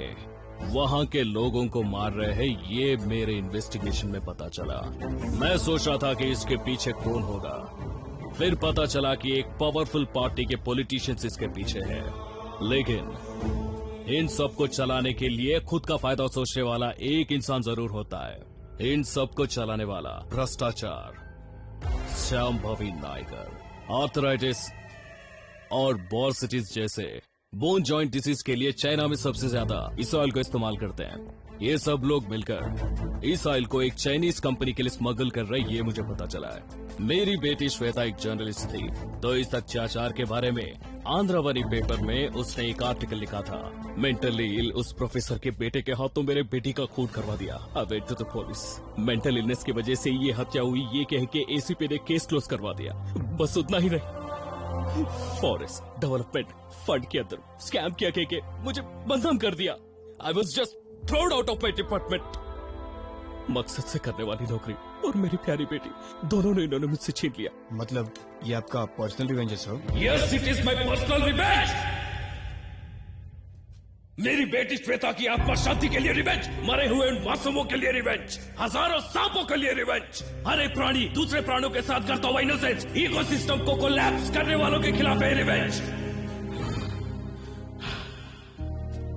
वहां के लोगों को मार रहे हैं। ये मेरे इन्वेस्टिगेशन में पता चला। मैं सोच रहा था कि इसके पीछे कौन होगा। फिर पता चला कि एक पावरफुल पार्टी के पॉलिटिशियंस इसके पीछे हैं। लेकिन इन सबको चलाने के लिए खुद का फायदा सोचने वाला एक इंसान जरूर होता है। इन सबको चलाने वाला भ्रष्टाचार, शांभवी नायकर, आर्थराइटिस और बॉर्सिटिस जैसे बोन जॉइंट डिसीज के लिए चाइना में सबसे ज्यादा इस ऑयल को इस्तेमाल करते हैं। ये सब लोग मिलकर इस ऑयल को एक चाइनीज कंपनी के लिए स्मगल कर रहे, ये मुझे पता चला है। मेरी बेटी श्वेता एक जर्नलिस्ट थी, तो इस अत्याचार के बारे में आंध्रावनी पेपर में उसने एक आर्टिकल लिखा था। मेंटली इल उस प्रोफेसर के बेटे के हाथों मेरे बेटी का खून करवा दिया। I went to the police. Mental illness की वजह से ये हत्या हुई, ये कह के एसीपी ने केस क्लोज करवा दिया। बस उतना ही नहीं, फॉरेस्ट डेवलपमेंट फंड के अंदर स्कैम किया के मुझे बदनाम कर दिया। I was just thrown out of my department. मकसद से करने वाली नौकरी और मेरी प्यारी बेटी दोनों ने इन्होंने मुझसे छीन लिया। मतलब ये आपका पर्सनल रिवेंज है sir? Yes, it is my personal revenge. मेरी बेटी श्वेता की आत्मा शांति के लिए रिवेंज, मरे हुए उन मासूमों के लिए रिवेंज, हजारों सांपों के लिए रिवेंज, हर एक प्राणी दूसरे प्राणियों के साथ करता हुआ इनोसेंस, इकोसिस्टम को कोलैप्स करने वालों के खिलाफ है रिवेंज।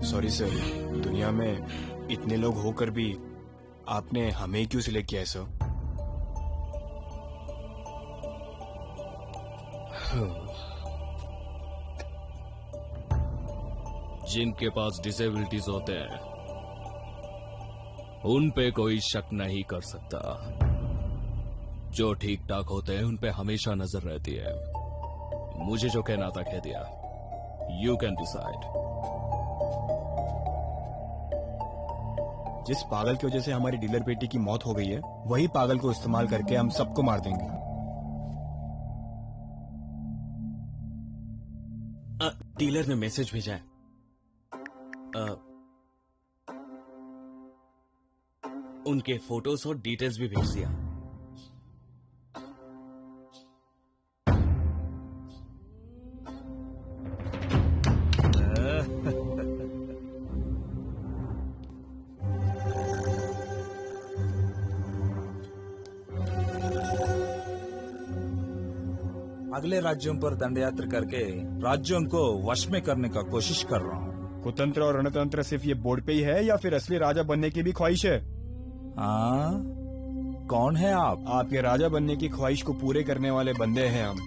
सॉरी सर, दुनिया में इतने लोग होकर भी आपने हमें क्यों सिलेक्ट किया है सर? जिनके पास डिसेबिलिटीज होते हैं उन पे कोई शक नहीं कर सकता, जो ठीक ठाक होते हैं उन पे हमेशा नजर रहती है। मुझे जो कहना था कह दिया, यू कैन डिसाइड। जिस पागल की वजह से हमारी डीलर बेटी की मौत हो गई है, वही पागल को इस्तेमाल करके हम सबको मार देंगे। डीलर ने मैसेज भेजा है। उनके फोटोज और डिटेल्स भी भेज दिया। अगले राज्यों पर दंड यात्रा करके राज्यों को वश में करने का कोशिश कर रहा हूँ। कुतंत्र और रणतंत्र सिर्फ ये बोर्ड पे ही है या फिर असली राजा बनने की भी ख्वाहिश है? हाँ, कौन है आप? आपके राजा बनने की ख्वाहिश को पूरे करने वाले बंदे हैं हम।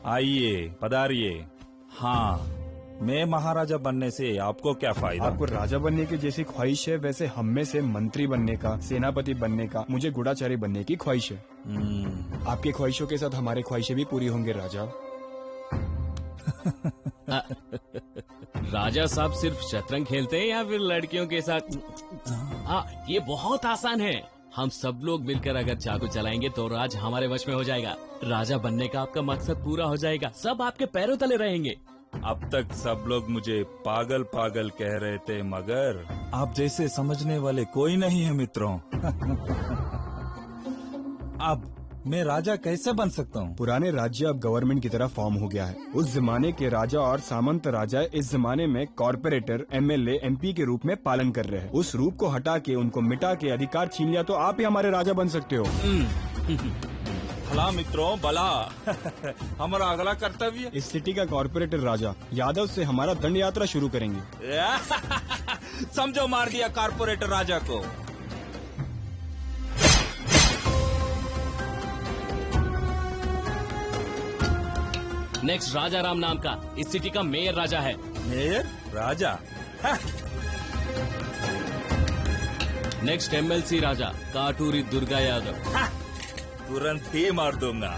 आइए, पधारिए। हाँ, मैं महाराजा बनने से आपको क्या फायदा? आपको राजा बनने की जैसी ख्वाहिश है, वैसे हम में से मंत्री बनने का, सेनापति बनने का, मुझे गूढ़ाचारी बनने की ख्वाहिश है। आपकी ख्वाहिशों के साथ हमारी ख्वाहिशें भी पूरी होंगे राजा। राजा साहब सिर्फ शतरंज खेलते हैं या फिर लड़कियों के साथ? ये बहुत आसान है। हम सब लोग मिलकर अगर चाकू चलाएंगे तो राज हमारे वश में हो जाएगा। राजा बनने का आपका मकसद पूरा हो जाएगा, सब आपके पैरों तले रहेंगे। अब तक सब लोग मुझे पागल पागल कह रहे थे, मगर आप जैसे समझने वाले कोई नहीं है मित्रों। अब मैं राजा कैसे बन सकता हूँ? पुराने राज्य अब गवर्नमेंट की तरह फॉर्म हो गया है। उस जमाने के राजा और सामंत राजा इस जमाने में कॉर्पोरेटर, एमएलए, एमपी के रूप में पालन कर रहे हैं। उस रूप को हटा के, उनको मिटा के अधिकार छीन लिया तो आप ही हमारे राजा बन सकते हो। भला मित्रों, भला। हमारा अगला कर्तव्य इस सिटी का कॉर्पोरेटर राजा यादव से हमारा दंड यात्रा शुरू करेंगे। समझो, मार दिया कॉर्पोरेटर राजा को। नेक्स्ट राजा राम नाम का इस सिटी का मेयर राजा है। मेयर राजा? नेक्स्ट एमएलसी राजा काटूरी दुर्गा यादव। तुरंत ही मार दूंगा।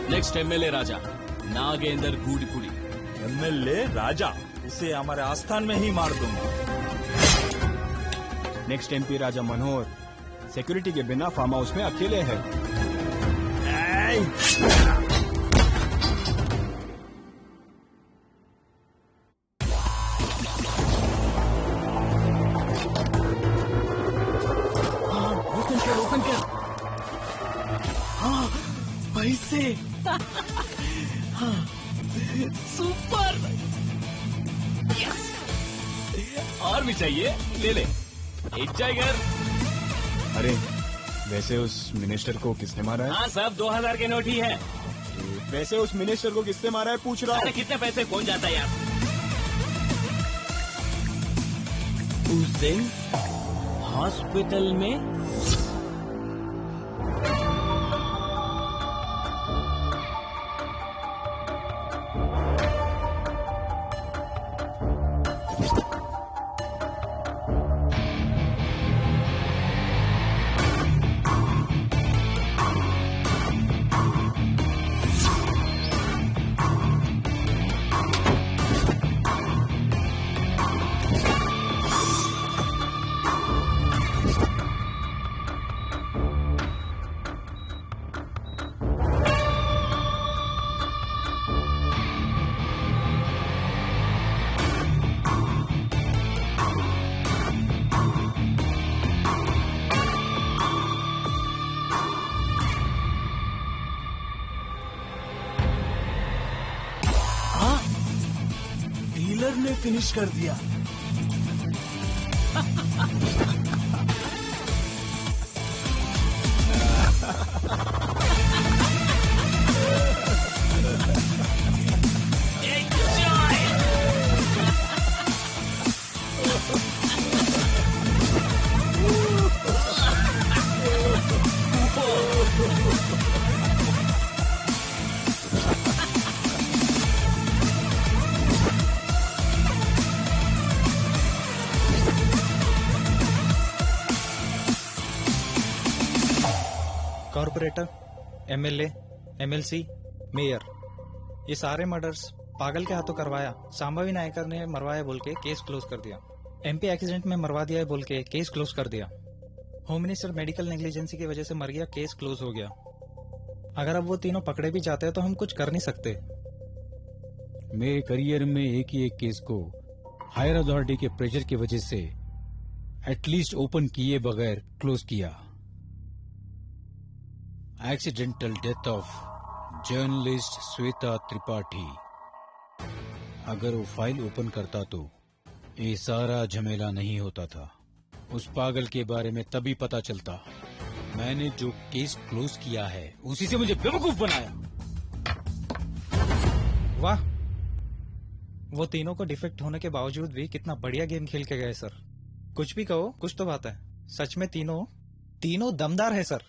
नेक्स्ट एमएलए राजा नागेंद्र गूडीपुड़ी। एमएलए राजा, उसे हमारे आस्थान में ही मार दूंगा। नेक्स्ट एमपी राजा मनोहर सिक्योरिटी के बिना फार्म हाउस में अकेले है। ओपन कर। हाँ, पैसे। हाँ, सुपर। यस। और भी चाहिए? ले ले, एंजॉय कर। अरे वैसे उस मिनिस्टर को किसने मारा है? हाँ, सब 2000 के नोट ही है। वैसे उस मिनिस्टर को किसने मारा है पूछ रहा हूँ। अरे कितने पैसे कौन जाता है यार। उस दिन हॉस्पिटल में किलर ने फिनिश कर दिया। कॉर्पोरेटर, एमएलए, एमएलसी, मेयर, ये सारे मर्डर्स पागल के हाथों करवाया, सांभवी नायकर ने मरवाया बोल के केस क्लोज कर दिया। एमपी एक्सीडेंट में मरवा दिया है बोल के केस क्लोज कर दिया। होम मिनिस्टर मेडिकल नेग्लिजेंसी की वजह से मर गया, केस क्लोज हो गया। अगर अब वो तीनों पकड़े भी जाते हैं तो हम कुछ कर नहीं सकते। मेरे करियर में एक ही एक केस को हायर अथॉरिटी के प्रेशर की वजह से एटलीस्ट ओपन किए बगैर क्लोज किया। Accidental death of journalist Shweta Tripathi. अगर वो फाइल ओपन करता तो ये सारा झमेला नहीं होता था। उस पागल के बारे में तभी पता चलता। मैंने जो केस क्लोज किया है उसी से मुझे बेवकूफ बनाया। वाह, वो तीनों को डिफेक्ट होने के बावजूद भी कितना बढ़िया गेम खेल के गए सर। कुछ भी कहो, कुछ तो बात है। सच में तीनों दमदार है सर।